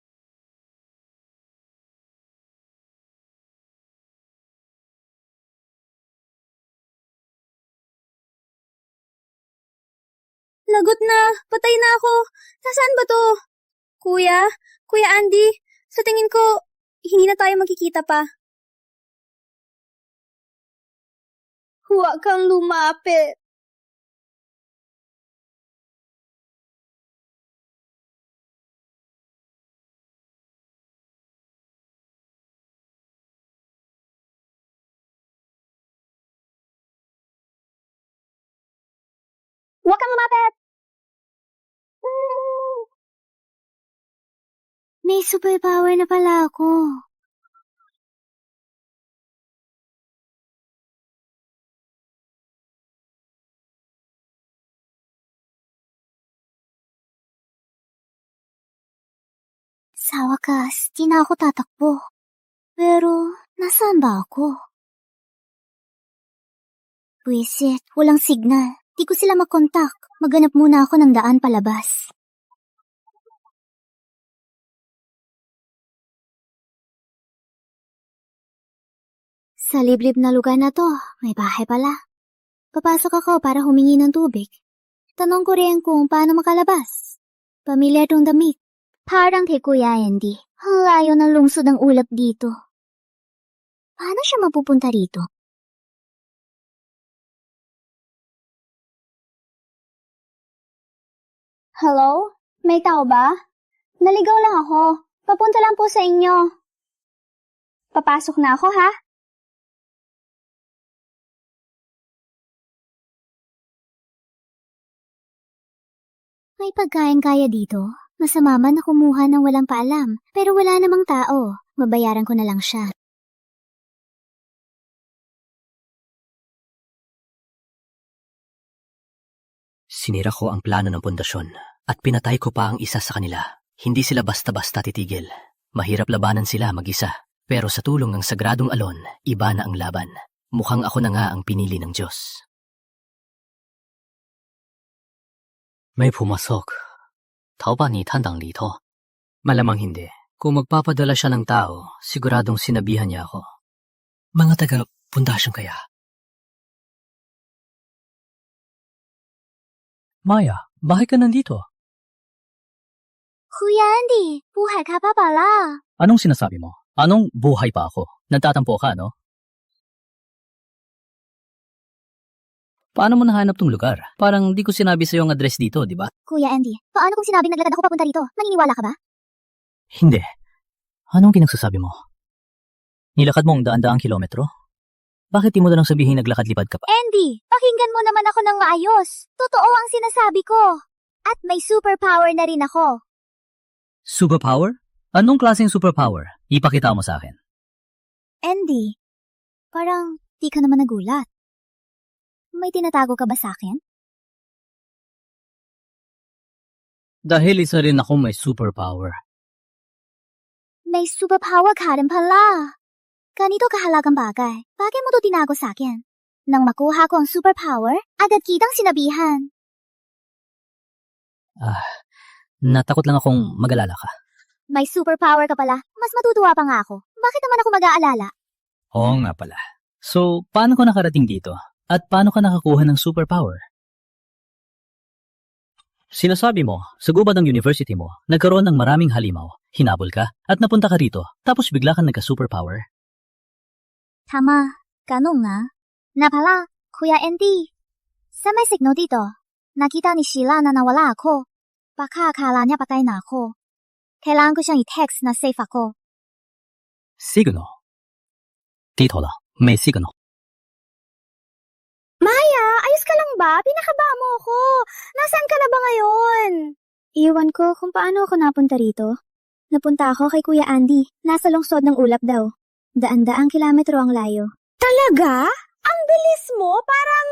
Lagot na. Patay na ako. Nasaan ba to? Kuya? Kuya Andy? Sa tingin ko, hindi na tayo magkikita pa. Huwag kang lumapit. Huwag kang lumapit! May superpower na pala ako. Sa wakas, di na ako tatakbo. Pero, nasaan ba ako? Buisit, walang signal. Di ko sila makontak. Maghanap muna ako ng daan palabas. Sa liblib na lugar na to, may bahay pala. Papasok ako para humingi ng tubig. Tanong ko rin kung paano makalabas. Pamilyar tong damit. Parang kay Kuya Andy. Ang layo ng lungsod ng ulap dito. Paano siya mapupunta rito? Hello? May tao ba? Naligaw lang ako. Papunta lang po sa inyo. Papasok na ako, ha? May pagkain kaya dito? Masama man na kumuha ng walang paalam, pero wala namang tao. Mabayaran ko na lang siya. Sinira ko ang plano ng pundasyon at pinatay ko pa ang isa sa kanila. Hindi sila basta-basta titigil. Mahirap labanan sila mag-isa. Pero sa tulong ng sagradong alon, iba na ang laban. Mukhang ako na nga ang pinili ng Diyos. May pumasok. Tao ba ni tandang lito? Malamang hindi. Kung magpapadala siya ng tao, siguradong sinabihan niya ako. Mga taga-pundasyon kaya? Maya, bakit ka nandito? Kuya Andy, buhay ka pa pala. Anong sinasabi mo? Anong buhay pa ako? Nagtatampo ka, no? Paano mo nahanap tong lugar? Parang di ko sinabi sa'yo ang address dito, di ba? Kuya Andy, paano kung sinabing naglakad ako papunta rito? Maniniwala ka ba? Hindi. Anong pinagsasabi mo? Nilakad mo ang daan-daang kilometro? Bakit di mo na lang sabihin naglakad-lipad ka pa? Andy, pakinggan mo naman ako ng maayos. Totoo ang sinasabi ko. At may superpower na rin ako. Superpower? Anong klaseng superpower? Ipakita mo sa akin. Andy, parang di ka naman nagulat. May tinatago ka ba sa akin? Dahil isa rin ako may superpower. May superpower ka rin pala. Ganito kahalagang bagay. Bakit mo to tinago sa akin? Nang makuha ko ang superpower, agad kitang sinabihan. Natakot lang akong mag-alala ka. May superpower ka pala. Mas matutuwa pa nga ako. Bakit naman ako mag-aalala? Oo nga pala. So, paano ko nakarating dito? At paano ka nakakuha ng superpower? Sinasabi mo, sa gubat ng university mo, nagkaroon ng maraming halimaw, hinabol ka, at napunta ka rito, tapos bigla kang nagka-superpower. Tama, ganun nga. Na pala, Kuya Andy. Sa may signo dito, nakita ni Sheila na nawala ako. Baka akala niya patay na ako. Kailangan ko siyang i-text na safe ako. Signo? Dito lang, may signo. Maya, ayos ka lang ba? Pinakaba mo ako. Nasaan ka na ba ngayon? Iwan ko kung paano ako napunta rito. Napunta ako kay Kuya Andy. Nasa lungsod ng ulap daw. Daan-daang kilometro ang layo. Talaga? Ang bilis mo? Parang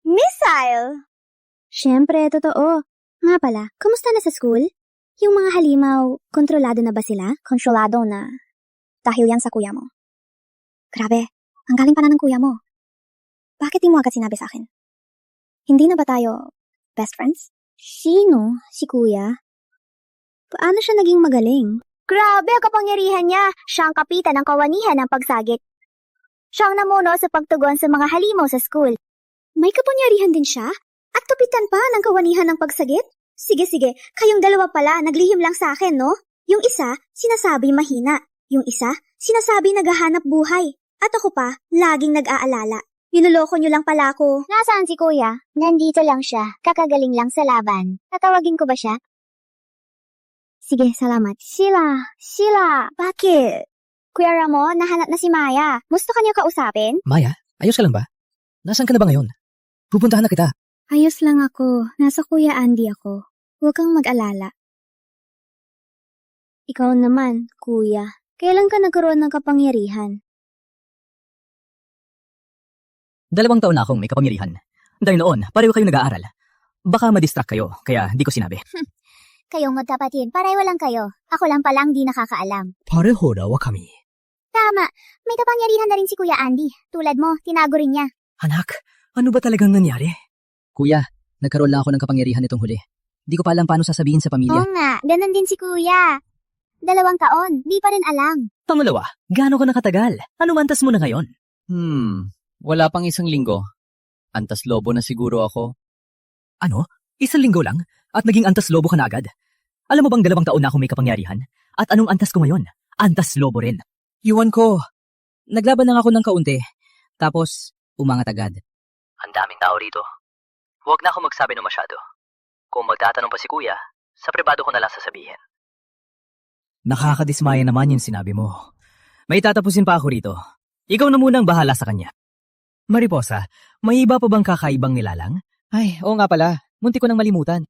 missile. Siyempre, totoo. Nga pala, kumusta na sa school? Yung mga halimaw, kontrolado na ba sila? Kontrolado na. Dahil yan sa kuya mo. Grabe, ang galing pala ng kuya mo. Bakit di mo agad sinabi sa akin? Hindi na ba tayo best friends? Sino? Si kuya? Paano siya naging magaling? Grabe ang kapangyarihan niya. Siya ang kapitan ng kawanihan ng pagsagit. Siya ang namuno sa pagtugon sa mga halimaw sa school. May kapangyarihan din siya? At kapitan pa ng kawanihan ng pagsagit? Sige, kayong dalawa pala naglihim lang sa akin, no? Yung isa, sinasabi mahina. Yung isa, sinasabi naghahanap buhay. At ako pa, laging nag-aalala. Niloloko niyo lang pala ako. Nasaan si kuya? Nandito lang siya. Kakagaling lang sa laban. Tatawagin ko ba siya? Sige, salamat. Sheila, bakit? Kuya Ramon, nahanap na si Maya. Gusto ka niya kausapin? Maya, ayos ka lang ba? Nasaan ka na ba ngayon? Pupuntahan na kita. Ayos lang ako. Nasa Kuya Andy ako. Huwag kang mag-alala. Ikaw naman, kuya. Kailan ka nagkaroon ng kapangyarihan? 2 taon na akong may kapangyarihan. Dahil noon, pareho kayo nag-aaral. Baka ma-distract kayo, kaya di ko sinabi. Kayong magkapatid, pareho lang kayo. Ako lang palang di nakakaalam. Pareho daw kami. Tama, may kapangyarihan na rin si Kuya Andy. Tulad mo, tinago rin niya. Anak, ano ba talagang nangyari? Kuya, nagkaroon lang ako ng kapangyarihan nitong huli. Di ko pa alam paano sasabihin sa pamilya. Oo nga, ganun din si Kuya. 2 taon, di pa rin alam. Pangalawa, gaano ka nakatagal? Ano mantas mo na ngayon? Wala pang 1 linggo. Antas lobo na siguro ako. Ano? 1 linggo lang? At naging antas lobo ka na agad? Alam mo bang 2 taon na akong may kapangyarihan? At anong antas ko ngayon? Antas lobo rin. Iwan ko. Naglaban lang ako ng kaunti. Tapos, umangat agad. Ang daming tao rito. Huwag na ako magsabi ng masyado. Kung magtatanong pa si kuya, sa pribado ko na lang sasabihin. Nakakadismaya naman yung sinabi mo. May tatapusin pa ako rito. Ikaw na munang bahala sa kanya. Mariposa, may iba pa bang kakaibang nilalang? Ay, oo nga pala. Munti ko nang malimutan.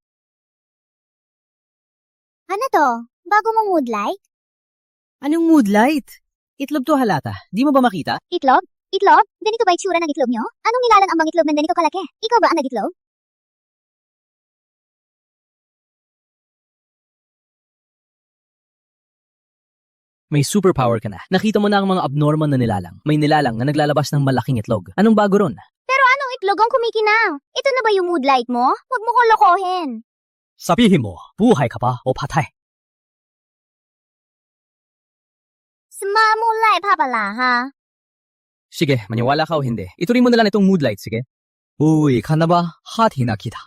Ano to? Bago mong mood light? Anong mood light? Itlog to halata. Di mo ba makita? Itlog? Itlog? Ganito ba itsura ng itlog nyo? Anong nilalang ang bang itlog ng ganito kalaki? Ikaw ba ang nag-itlog? May superpower ka na. Nakita mo na ang mga abnormal na nilalang. May nilalang na naglalabas ng malaking itlog. Anong bago ron? Pero anong itlog ang kumikinang? Ito na ba yung mood light mo? Huwag mo kong lokohin. Sabihin mo, buhay ka ba o patay? Sama mood light pa pala, ha? Sige, maniwala ka o hindi. Ituloy mo na lang itong mood light, sige? Uy, ka na ba? Hati na kita.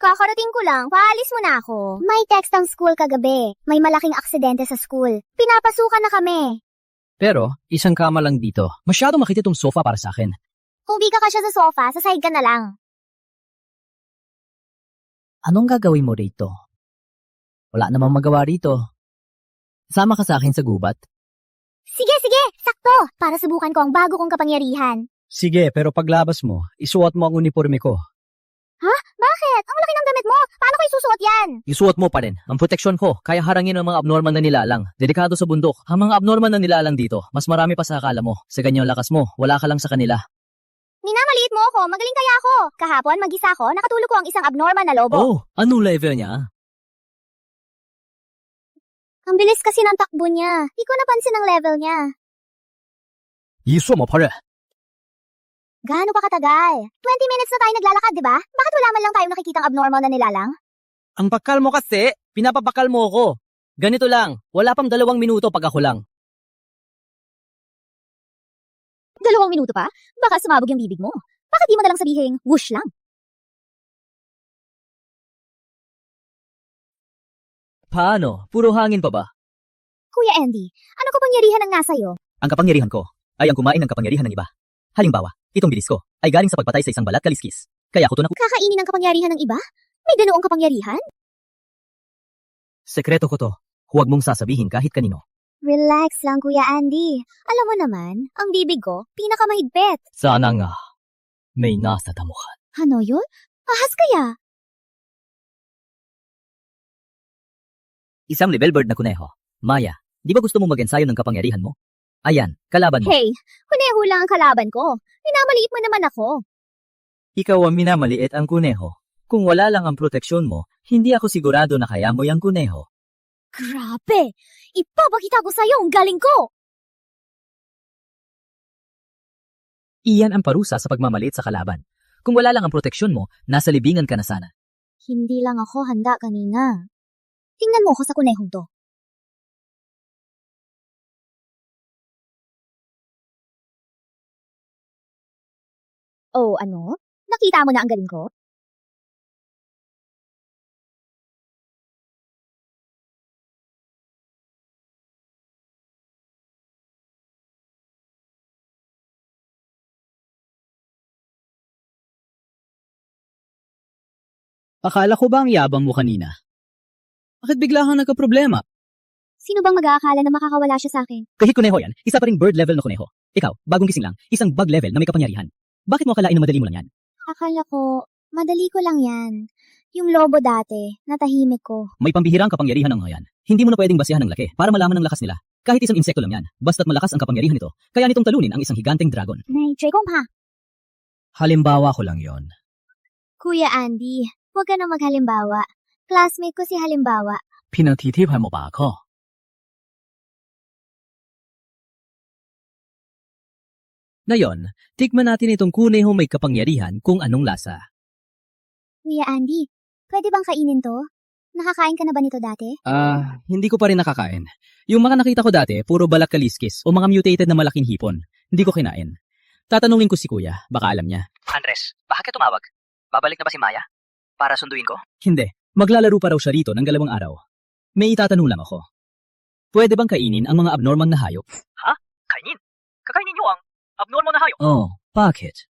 Kakarating ko lang, paalis mo na ako. May text ang school kagabi. May malaking aksidente sa school. Pinapasukan na kami. Pero, isang kama lang dito. Masyado makita itong sofa para sa akin. Kung di ka kasya sa sofa, sasahig ka na lang. Anong gagawin mo rito? Wala namang magawa rito. Sama ka sa akin sa gubat. Sige, sakto. Para subukan ko ang bago kong kapangyarihan. Sige, pero paglabas mo, isuot mo ang uniforme ko. Ha? Bakit? Ang laki ng damit mo. Paano ko isusuot yan? Isuot mo pa rin. Ang proteksyon ko, kaya harangin ang mga abnormal na nilalang. Delikado sa bundok. Ang mga abnormal na nilalang dito, mas marami pa sa akala mo. Sa ganyang lakas mo, wala ka lang sa kanila. Minamaliit mo ako. Magaling kaya ako. Kahapon, mag-isa ako, nakatulog ko ang isang abnormal na lobo. Oh, anong level niya? Ang bilis kasi ng takbo niya. Di ko napansin ang level niya. 一说mo pare. Gaano pa katagal? 20 minutes na tayo naglalakad, di ba? Bakit wala man lang tayong nakikitang abnormal na nilalang? Ang bakal mo kasi, pinapabakal mo ako. Ganito lang, wala pang 2 minuto pag ako lang. 2 minuto pa? Baka sumabog yung bibig mo. Bakit di mo nalang sabihin, whoosh lang? Paano? Puro hangin pa ba? Kuya Andy, ano kapangyarihan ang nasa iyo? Ang kapangyarihan ko ay ang kumain ng kapangyarihan ng iba. Halimbawa, itong bilis ko ay galing sa pagpatay sa isang balat kaliskis. Kaya ko ito Kakainin ang kapangyarihan ng iba? May ganoong kapangyarihan? Sekreto ko to. Huwag mong sasabihin kahit kanino. Relax lang, Kuya Andy. Alam mo naman, ang bibig ko, pinakamahigpit. Sana nga. May nasa damuhan. Ano yun? Ahas kaya? Isang level bird na kuneho. Maya, di ba gusto mong mag-ensayo ng kapangyarihan mo? Ayan, kalaban mo. Hey, kuneho lang ang kalaban ko. Minamaliit mo naman ako. Ikaw ang minamaliit ang kuneho. Kung wala lang ang proteksyon mo, hindi ako sigurado na kaya mo yung kuneho. Grabe! Ipapakita ko sa'yo ang galing ko! Iyan ang parusa sa pagmamaliit sa kalaban. Kung wala lang ang proteksyon mo, nasa libingan ka na sana. Hindi lang ako handa kanina. Tingnan mo ako sa kunehong to. Oh, ano? Nakita mo na ang galing ko? Akala ko ba ang yabang mo kanina? Bakit bigla kang nagka-problema? Sino bang mag-aakala na makakawala siya sa akin? Kahit kuneho yan, isa pa ring bird level na kuneho. Ikaw, bagong gising lang, isang bug level na may kapangyarihan. Bakit mo akalain na madali mo lang yan? Akala ko, madali ko lang yan. Yung lobo dati, natahimik ko. May pambihirang kapangyarihan ng mga yan. Hindi mo na pwedeng basihan ng laki para malaman ang lakas nila. Kahit isang insekto lang yan, basta't malakas ang kapangyarihan nito, kaya nitong talunin ang isang higanteng dragon. Nay, Dragon pa. Halimbawa ko lang yon. Kuya Andy, huwag ka na maghalimbawa. Classmate ko si Halimbawa. Pinagtitipan mo ba ako? Ngayon, tikman natin itong kuneho may kapangyarihan kung anong lasa. Kuya Andy, pwede bang kainin to? Nakakain ka na ba nito dati? Hindi ko pa rin nakakain. Yung mga nakita ko dati, puro balak kaliskis o mga mutated na malaking hipon. Hindi ko kinain. Tatanungin ko si kuya, baka alam niya. Andres, bakit ka tumawag? Babalik na ba si Maya? Para sunduin ko? Hindi, maglalaro pa raw siya rito ng 2 araw. May itatanong lang ako. Pwede bang kainin ang mga abnormal na hayop? Kainin? Kakainin niyo ang abnormal na hayop? Oh, bakit?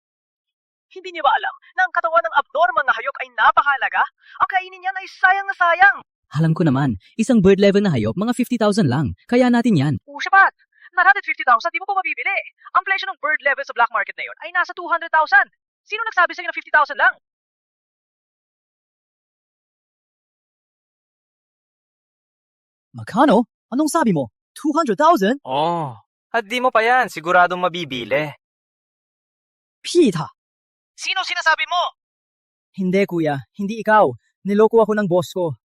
Hindi niyo ba alam na ang katawan ng abnormal na hayop ay napakahalaga? Ang kainin niyan ay sayang na sayang. Alam ko naman, isang bird level na hayop, mga 50,000 lang. Kaya natin yan. Sapat! Na 150,000, di mo pa mabibili. Ang presyo ng bird level sa black market na yon ay nasa 200,000. Sino nagsabi sa'yo na 50,000 lang? Magkano? Anong sabi mo? 200,000? At di mo pa yan, siguradong mabibili. Pita! Sino sinasabi mo? Hindi kuya, hindi ikaw. Niloko ako ng boss ko.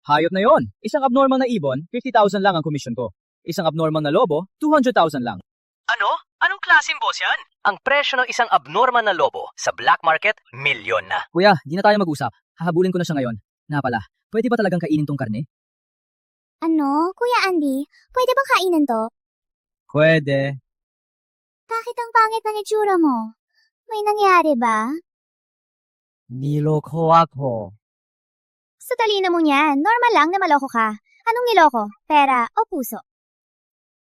Hayop na yon. Isang abnormal na ibon, 50,000 lang ang komisyon ko. Isang abnormal na lobo, 200,000 lang. Ano? Anong klaseng boss yan? Ang presyo ng isang abnormal na lobo sa black market, milyon na. Kuya, di na tayo mag-usap. Hahabulin ko na siya ngayon. Na pala, pwede ba talagang kainin tong karne? Ano, Kuya Andy? Pwede bang kainan to? Pwede. Bakit ang pangit ng itsura mo? May nangyari ba? Niloko ako. Sa talino mo niyan, normal lang na maloko ka. Anong niloko? Pera o puso?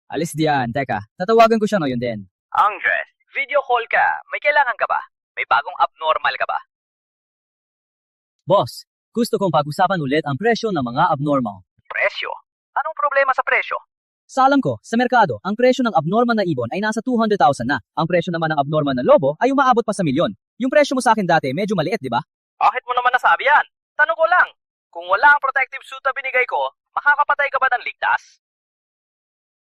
Alis diyan. Teka, tatawagan ko siya ngayon din. Andres, video call ka. May kailangan ka ba? May bagong abnormal ka ba? Boss, gusto kong pag-usapan ulit ang presyo ng mga abnormal. Presyo? Anong problema sa presyo? Sa alam ko, sa merkado, ang presyo ng abnormal na ibon ay nasa 200,000 na. Ang presyo naman ng abnormal na lobo ay umaabot pa sa milyon. Yung presyo mo sa akin dati, medyo maliit, di ba? Bakit mo naman nasabi yan? Tanong ko lang, kung wala ang protective suit na binigay ko, makakapatay ka ba ng ligtas?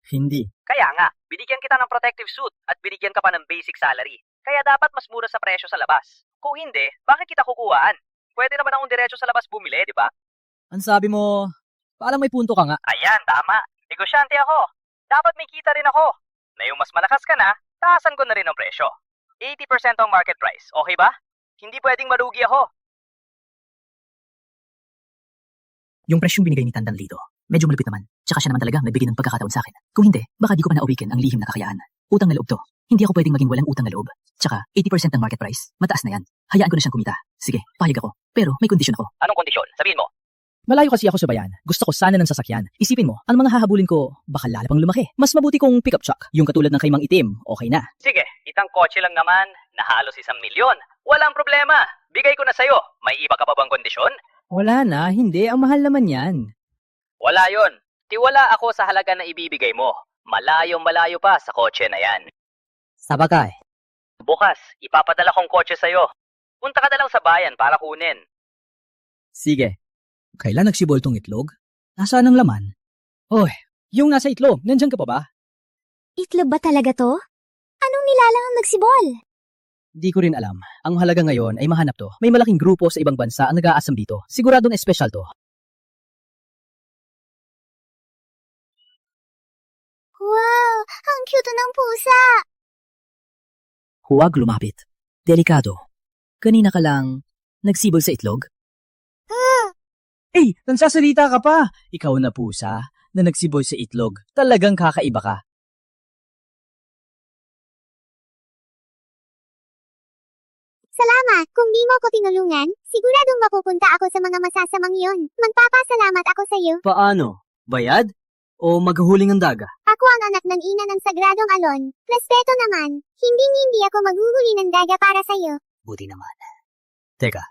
Hindi. Kaya nga, binigyan kita ng protective suit at binigyan ka pa ng basic salary. Kaya dapat mas mura sa presyo sa labas. Kung hindi, bakit kita kukuhaan? Pwede naman akong diretso sa labas bumili, di ba? Ang sabi mo, parang may punto ka nga. Ayan, tama. Negosyante ako. Dapat may kita rin ako. Na yung mas malakas ka na, taasan ko na rin ang presyo. 80% ang market price, okay ba? Hindi pwedeng malugi ako. Yung presyong binigay ni Tandang Lito, medyo malupit naman. Tsaka siya naman talaga nagbigay ng pagkakataon sa akin. Kung hindi, baka di ko pa na-awaken ang lihim na kakayaan. Utang na loob to. Hindi ako pwedeng maging walang utang na loob. Tsaka, 80% ng market price. Mataas na yan. Hayaan ko na siyang kumita. Sige, pahig ako. Pero may kondisyon ako. Anong kondisyon? Sabihin mo. Malayo kasi ako sa bayan. Gusto ko sana ng sasakyan. Isipin mo, ang mga hahabulin ko, baka lalo pang lumaki. Mas mabuti kong pickup truck. Yung katulad ng kay Mang Itim, okay na. Sige, itang kotse lang naman, na halos 1 milyon. Walang problema. Bigay ko na sa'yo. May iba ka pa bang kondisyon? Wala na, hindi. Ang mahal naman yan. Wala yon. Tiwala ako sa halaga na ibibigay mo. Malayo-malayo pa sa kotse na yan. Sabagay. Bukas, ipapadala kong kotse sa'yo. Punta ka na lang sa bayan para kunin. Sige. Kailan nagsibol tong itlog? Nasaan ang laman? Oy, yung nasa itlog, nandyan ka pa ba? Itlog ba talaga to? Anong nilalang ang nagsibol? Di ko rin alam. Ang halaga ngayon ay mahanap to. May malaking grupo sa ibang bansa ang nag-aasam dito. Siguradong espesyal to. Wow, ang cute ng pusa! Huwag lumapit. Delikado. Kanina ka lang nagsibol sa itlog? Eh, nagsasalita ka pa! Ikaw na pusa na nagsibol sa itlog. Talagang kakaiba ka. Salamat! Kung di mo ako tinulungan, siguradong mapupunta ako sa mga masasamang yon. Magpapasalamat ako sa iyo. Paano? Bayad? O maghuhuling ang daga? Ako ang anak ng ina ng Sagradong Alon. Respeto naman. Hindi ako maghuhuli ng daga para sa iyo. Buti naman. Teka,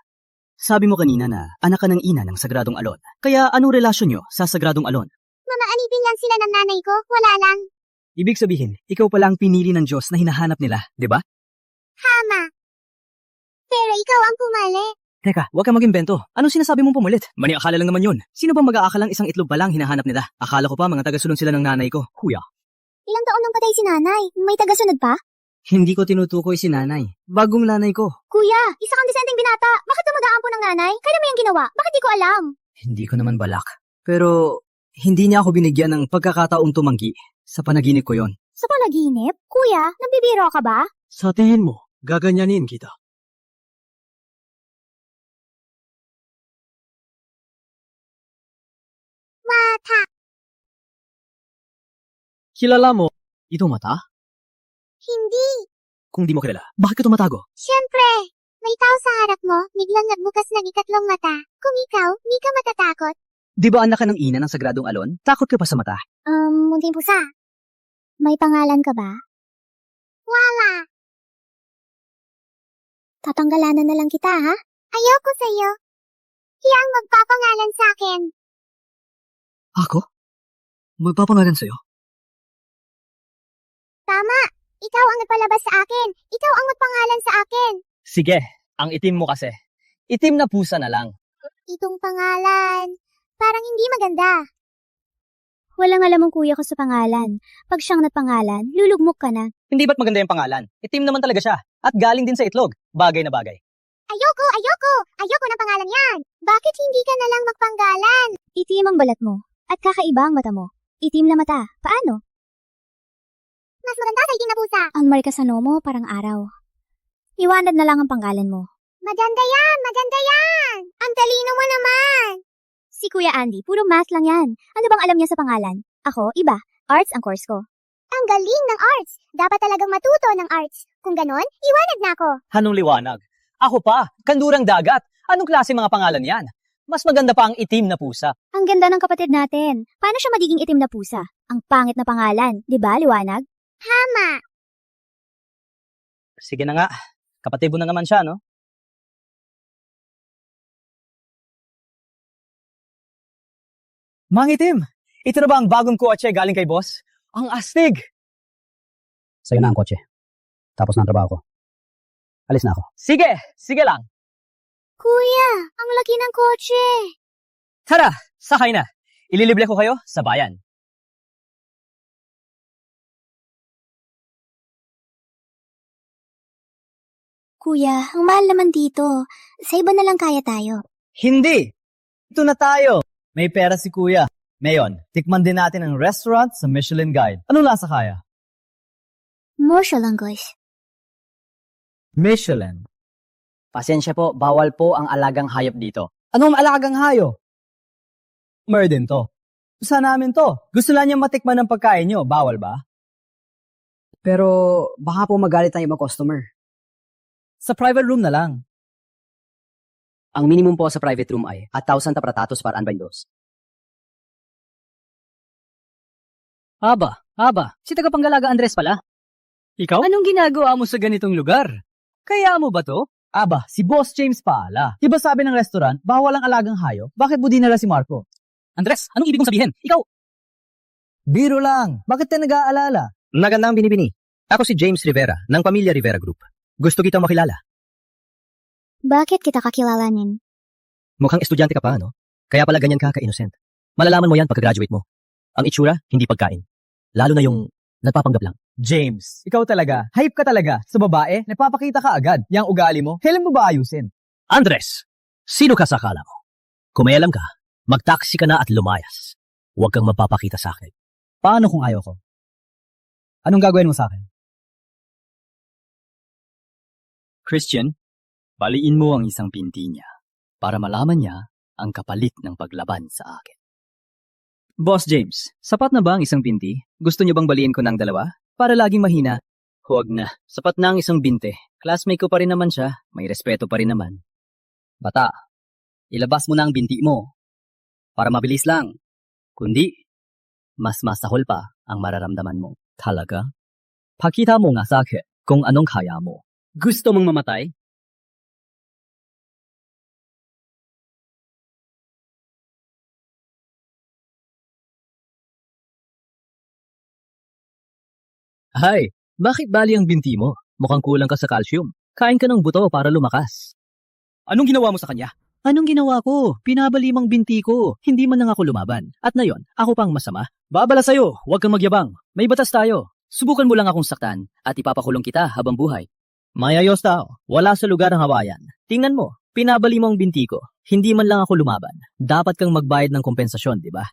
sabi mo kanina na anak ka ng ina ng Sagradong Alon. Kaya anong relasyon nyo sa Sagradong Alon? Mamaalipin lang sila ng nanay ko, wala lang. Ibig sabihin, ikaw pala ang pinili ng Diyos na hinahanap nila, di ba? Hama. Pero ikaw ang pumali. Teka, huwag kang mag-imbento. Anong sinasabi mong pumulit? Mani akala lang naman yun. Sino bang mag-aakalang isang itlog pa lang hinahanap nila? Akala ko pa mga tagasunod sila ng nanay ko. Kuya. Ilang taon nang patay si nanay? May tagasunod pa? Hindi ko tinutukoy si nanay. Bagong nanay ko. Kuya, isa kang disenteng binata. Bakit ka mag-aampo ng nanay? Kailan mo yung ginawa? Bakit di ko alam? Hindi ko naman balak. Pero hindi niya ako binigyan ng pagkakataong tumanggi. Sa panaginip ko yon. Sa panaginip? Kuya, nagbibiro ka ba? Sa tingin mo, gaganyanin kita. Mata. Kilala mo itong mata? Hindi. Kung di mo kilala, bakit ka tumatago? Siyempre. May tao sa harap mo, biglang nagbukas ng ikatlong mata. Kung ikaw, di ka matatakot. Di ba anak ka ng ina ng Sagradong Alon? Takot ka pa sa mata? Munting pusa. May pangalan ka ba? Wala. Tatanggalan na lang kita, ha? Ayoko sa'yo. Siya ang magpapangalan sa akin. Ako? Magpapangalan sa'yo? Tama. Ikaw ang nagpalabas sa akin. Ikaw ang magpangalan sa akin. Sige, ang itim mo kasi. Itim na pusa na lang. Itong pangalan. Parang hindi maganda. Walang alam ang kuya ko sa pangalan. Pag siyang nagpangalan, lulugmok ka na. Hindi ba't maganda yung pangalan? Itim naman talaga siya. At galing din sa itlog. Bagay na bagay. Ayoko ng pangalan yan. Bakit hindi ka na lang magpanggalan? Itim ang balat mo, at kakaiba ang mata mo. Itim na mata, paano? Mas maganda sa itim na pusa. Ang marikasano mo parang araw. Iwanag na lang ang panggalan mo. Maganda yan! Ang talino mo naman! Si Kuya Andy, puro math lang yan. Ano bang alam niya sa pangalan? Ako, iba. Arts ang course ko. Ang galing ng arts! Dapat talagang matuto ng arts. Kung ganon, iwanag na ako. Anong liwanag? Ako pa, kandurang dagat. Anong klase mga pangalan yan? Mas maganda pa ang itim na pusa. Ang ganda ng kapatid natin. Paano siya magiging itim na pusa? Ang pangit na pangalan, di ba, liwanag? Tama! Sige na nga, kapatid mo na naman siya, no? Mang itim, ito na ba ang bagong kotse galing kay boss? Ang astig! Sa'yo na ang kotse. Tapos na ang trabaho ko. Alis na ako. Sige lang. Kuya, ang laki ng kotse. Tara, sakay na. Ililibre ko kayo sa bayan. Kuya, ang mahal naman dito. Sa iba na lang kaya tayo. Hindi! Ito na tayo! May pera si kuya. Ngayon, tikman din natin ang restaurant sa Michelin Guide. Anong lasa kaya? Morsha lang, guys. Michelin. Pasensya po, bawal po ang alagang hayop dito. Anong alagang hayo? Mer din to. Gusto namin to. Gusto lang niya matikman ng pagkain nyo. Bawal ba? Pero baka po magalit ang ibang customer. Sa private room na lang. Ang minimum po sa private room ay 1,000 tapratatos para anbandos. Aba, si tagapanggalaga Andres pala. Ikaw? Anong ginagawa mo sa ganitong lugar? Kaya mo ba to? Aba, si Boss James pala. Diba sabi ng restaurant, bawal ang alagang hayo? Bakit mo dinala si Marco? Andres, anong ibig mong sabihin? Ikaw! Biro lang. Bakit ka nag-aalala? Magandang binibini. Ako si James Rivera, ng Pamilya Rivera Group. Gusto kitang makilala. Bakit kita kakilalanin? Mukhang estudyante ka pa, no? Kaya pala ganyan ka ka-innocent. Malalaman mo yan pagka-graduate mo. Ang itsura, hindi pagkain. Lalo na yung nagpapanggap lang. James, ikaw talaga. Hype ka talaga. Sa babae, nagpapakita ka agad. Yang ugali mo, kailan mo ba ayusin? Andres, sino ka sa akala mo? Kung may alam ka, mag-taxi ka na at lumayas. Huwag kang magpapakita sa akin. Paano kung ayaw ko? Anong gagawin mo sa akin? Christian, baliin mo ang isang binti niya para malaman niya ang kapalit ng paglaban sa akin. Boss James, sapat na ba ang isang binti? Gusto niyo bang baliin ko ng dalawa? Para laging mahina? Huwag na. Sapat na ang isang binte. Classmate ko pa rin naman siya. May respeto pa rin naman. Bata, ilabas mo na ang binti mo. Para mabilis lang. Kundi, mas masahol pa ang mararamdaman mo. Talaga? Pakita mo nga sa akin kung anong kaya mo. Gusto mong mamatay? Hay, bakit bali ang binti mo? Mukhang kulang ka sa calcium. Kain ka ng buto para lumakas. Anong ginawa mo sa kanya? Anong ginawa ko? Pinabalimang binti ko. Hindi man lang ako lumaban. At na yon, ako pang masama. Babala sa'yo, huwag kang magyabang. May batas tayo. Subukan mo lang akong saktan at ipapakulong kita habang buhay. Mayayos tao, wala sa lugar ng hawayan. Tingnan mo, pinabalimang binti ko. Hindi man lang ako lumaban. Dapat kang magbayad ng kompensasyon, di ba?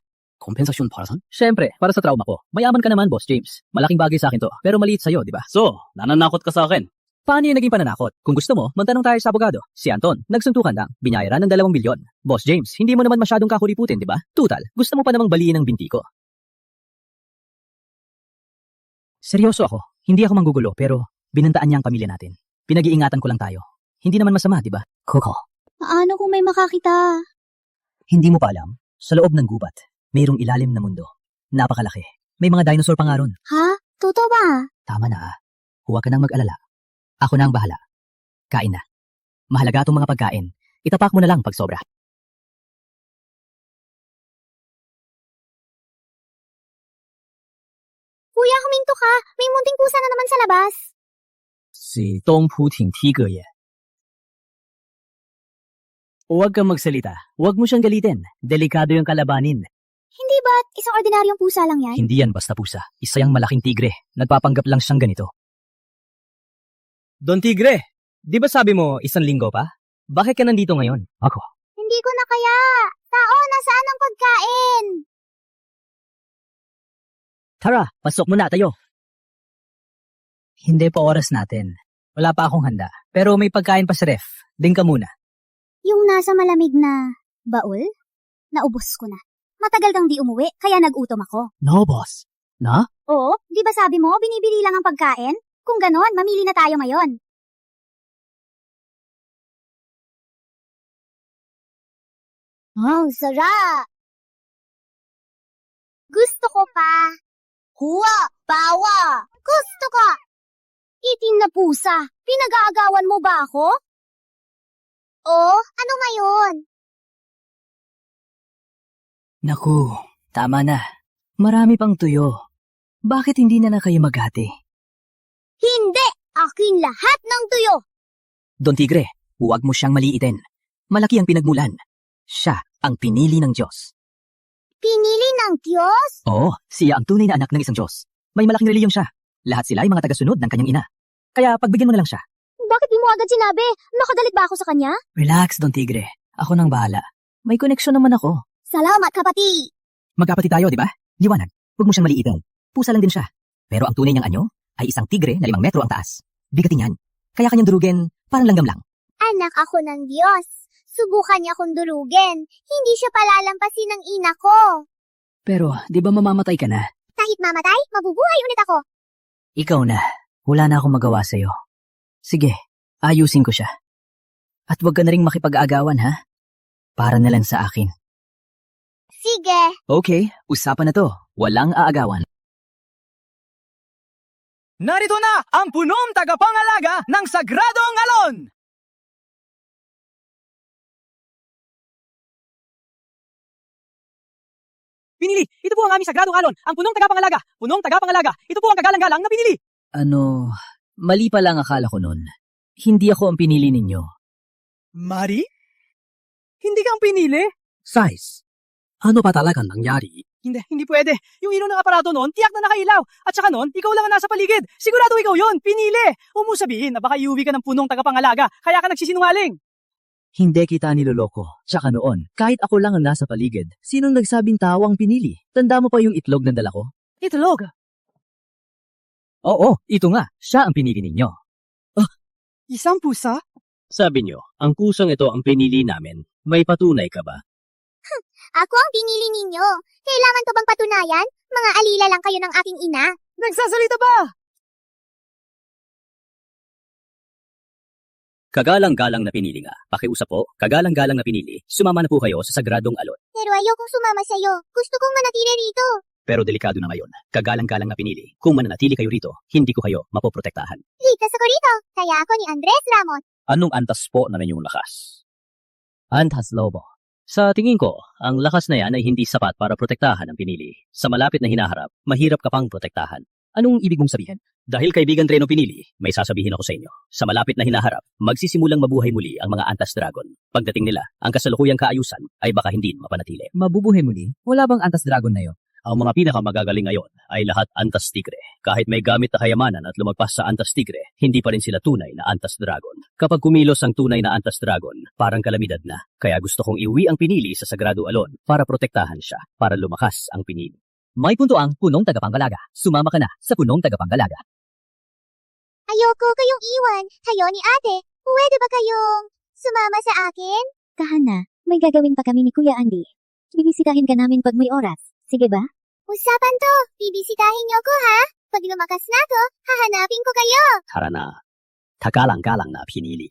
Kompensasyon para saan? Siyempre, para sa trauma ko. Mayaman ka naman, Boss James. Malaking bagay sa akin to, pero maliit sa'yo, di ba? So, nananakot ka sa akin. Paano yung naging pananakot? Kung gusto mo, magtanong tayo sa abogado. Si Anton, nagsuntukan lang. Binayaran ng 2 milyon. Boss James, hindi mo naman masyadong kakuriputin, di ba? Tutal, gusto mo pa namang baliin ang binti ko. Seryoso ako. Hindi ako manggugulo, pero binantaan niya ang pamilya natin. Pinag-iingatan ko lang tayo. Hindi naman masama, di ba? Coco. Paano kung may makakita? Hindi mo pa alam, sa loob ng gubat, mayroong ilalim na mundo. Napakalaki. May mga dinosaur pa nga ron. Ha? Totoo ba? Tama na. Huwag ka nang mag-alala. Ako na ang bahala. Kain na. Mahalaga itong mga pagkain. Itapak mo na lang pag sobra. Kuya, huminto ka. May munting pusa na naman sa labas. Si Dongpu Ting Tiger ye. Huwag kang magsalita. Huwag mo siyang galitin. Delikado yung kalabanin. Hindi ba't isang ordinaryong pusa lang yan? Hindi yan basta pusa. Isa yung malaking tigre. Nagpapanggap lang siyang ganito. Don Tigre, di ba sabi mo 1 linggo pa? Bakit ka nandito ngayon? Ako. Hindi ko na kaya. Tao, nasaan ang pagkain? Tara, pasok muna tayo. Hindi pa oras natin. Wala pa akong handa. Pero may pagkain pa sa ref. Din ka muna. Yung nasa malamig na baul? Naubos ko na. Matagal kang di umuwi, kaya nagutom ako. No, boss. Na? Oo, di ba sabi mo, binibili lang ang pagkain? Kung ganon, mamili na tayo ngayon. Wow, sarap! Gusto ko pa. Huwa! Bawa! Gusto ko! Itim na pusa, pinag-aagawan mo ba ako? Oh, ano ngayon? Naku, tama na. Marami pang tuyo. Bakit hindi na kayo maghati? Hindi! Aking lahat ng tuyo! Don Tigre, huwag mo siyang maliitin. Malaki ang pinagmulan. Siya ang pinili ng Diyos. Pinili ng Diyos? Oo, siya ang tunay na anak ng isang Diyos. May malaking reliyon siya. Lahat sila ay mga tagasunod ng kanyang ina. Kaya pagbigyan mo na lang siya. Bakit di mo agad sinabi? Nakagalit ba ako sa kanya? Relax, Don Tigre. Ako nang bahala. May koneksyon naman ako. Salamat, kapati! Magkapatid tayo, di ba? Liwanag, huwag mo siyang maliitin. Pusa lang din siya. Pero ang tunay niyang anyo ay isang tigre na 5 metro ang taas. Bigatin yan. Kaya kanyang durugin parang langgam lang. Anak ako ng Diyos. Subukan niya akong durugin. Hindi siya palalampasin ng ina ko. Pero, di ba mamamatay ka na? Kahit mamatay, mabubuhay ulit ako. Ikaw na. Wala na akong magawa sa'yo. Sige, ayusin ko siya. At huwag ka na ring makipag-agawan, ha? Para na lang sa akin. Sige. Okay, usapan na to. Walang aagawan. Narito na ang punong tagapangalaga ng Sagradong Alon! Pinili, ito po ang aming Sagradong Alon, ang punong tagapangalaga. Punong tagapangalaga, ito po ang kagalang-galang na pinili. Ano, mali pa lang akala ko nun. Hindi ako ang pinili ninyo. Mari? Hindi ka ang pinili? Size, ano pa talagang nangyari? Hindi pwede. Yung ilaw ng aparato noon, tiyak na nakailaw. At saka noon, ikaw lang ang nasa paligid. Sigurado ikaw yon, pinili. Huwag mo sabihin na baka iuwi ka ng punong tagapangalaga, kaya ka nagsisinungaling. Hindi kita niloloko. Tsaka noon, kahit ako lang ang nasa paligid, sinong nagsabing tao ang pinili? Tanda mo pa yung itlog na dala ko? Itlog. Oo, ito nga. Siya ang pinili ninyo. Isang pusa? Sabi nyo, ang pusang ito ang pinili namin. May patunay ka ba? Ako ang pinili ninyo. Kailangan ko bang patunayan? Mga alila lang kayo ng aking ina. Nagsasalita ba? Kagalang-galang na pinili nga. Pakiusap po, kagalang-galang na pinili. Sumama na po kayo sa Sagradong Alon. Pero ayokong sumama sa'yo. Gusto kong manatili rito. Pero delikado na ngayon. Kagalang-galang na pinili. Kung mananatili kayo rito, hindi ko kayo mapoprotektahan. Ligtas ako rito. Kaya ako ni Andres Ramos. Anong antas po na inyong lakas? Antas lobo. Sa tingin ko, ang lakas na yan ay hindi sapat para protektahan ang pinili. Sa malapit na hinaharap, mahirap ka pang protektahan. Anong ibig mong sabihin? Dahil kaibigan Reno pinili, may sasabihin ako sa inyo. Sa malapit na hinaharap, magsisimulang mabuhay muli ang mga Antas Dragon. Pagdating nila, ang kasalukuyang kaayusan ay baka hindi mapanatili. Mabubuhay muli? Wala bang Antas Dragon na yun? Ang mga pinakamagagaling ngayon ay lahat Antas Tigre. Kahit may gamit na kayamanan at lumagpas sa Antas Tigre, hindi pa rin sila tunay na Antas Dragon. Kapag kumilos ang tunay na Antas Dragon, parang kalamidad na. Kaya gusto kong iuwi ang pinili sa Sagrado Alon para protektahan siya, para lumakas ang pinili. May punto ang punong tagapangalaga. Sumama ka na sa punong tagapangalaga. Ayoko kayong iwan. Kayo ni ate. Pwede ba kayong sumama sa akin? Kahana, may gagawin pa kami ni Kuya Andy. Bibisitahin ka namin pag may oras. Sige ba? Usapan to. Bibisitahin niyo ko, ha? Pag lumakas na to, hahanapin ko kayo. Tara na. Kagalang-galang na pinili.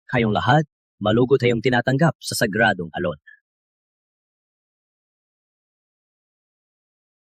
Kayong lahat, malugod tayong tinatanggap sa Sagradong Alon.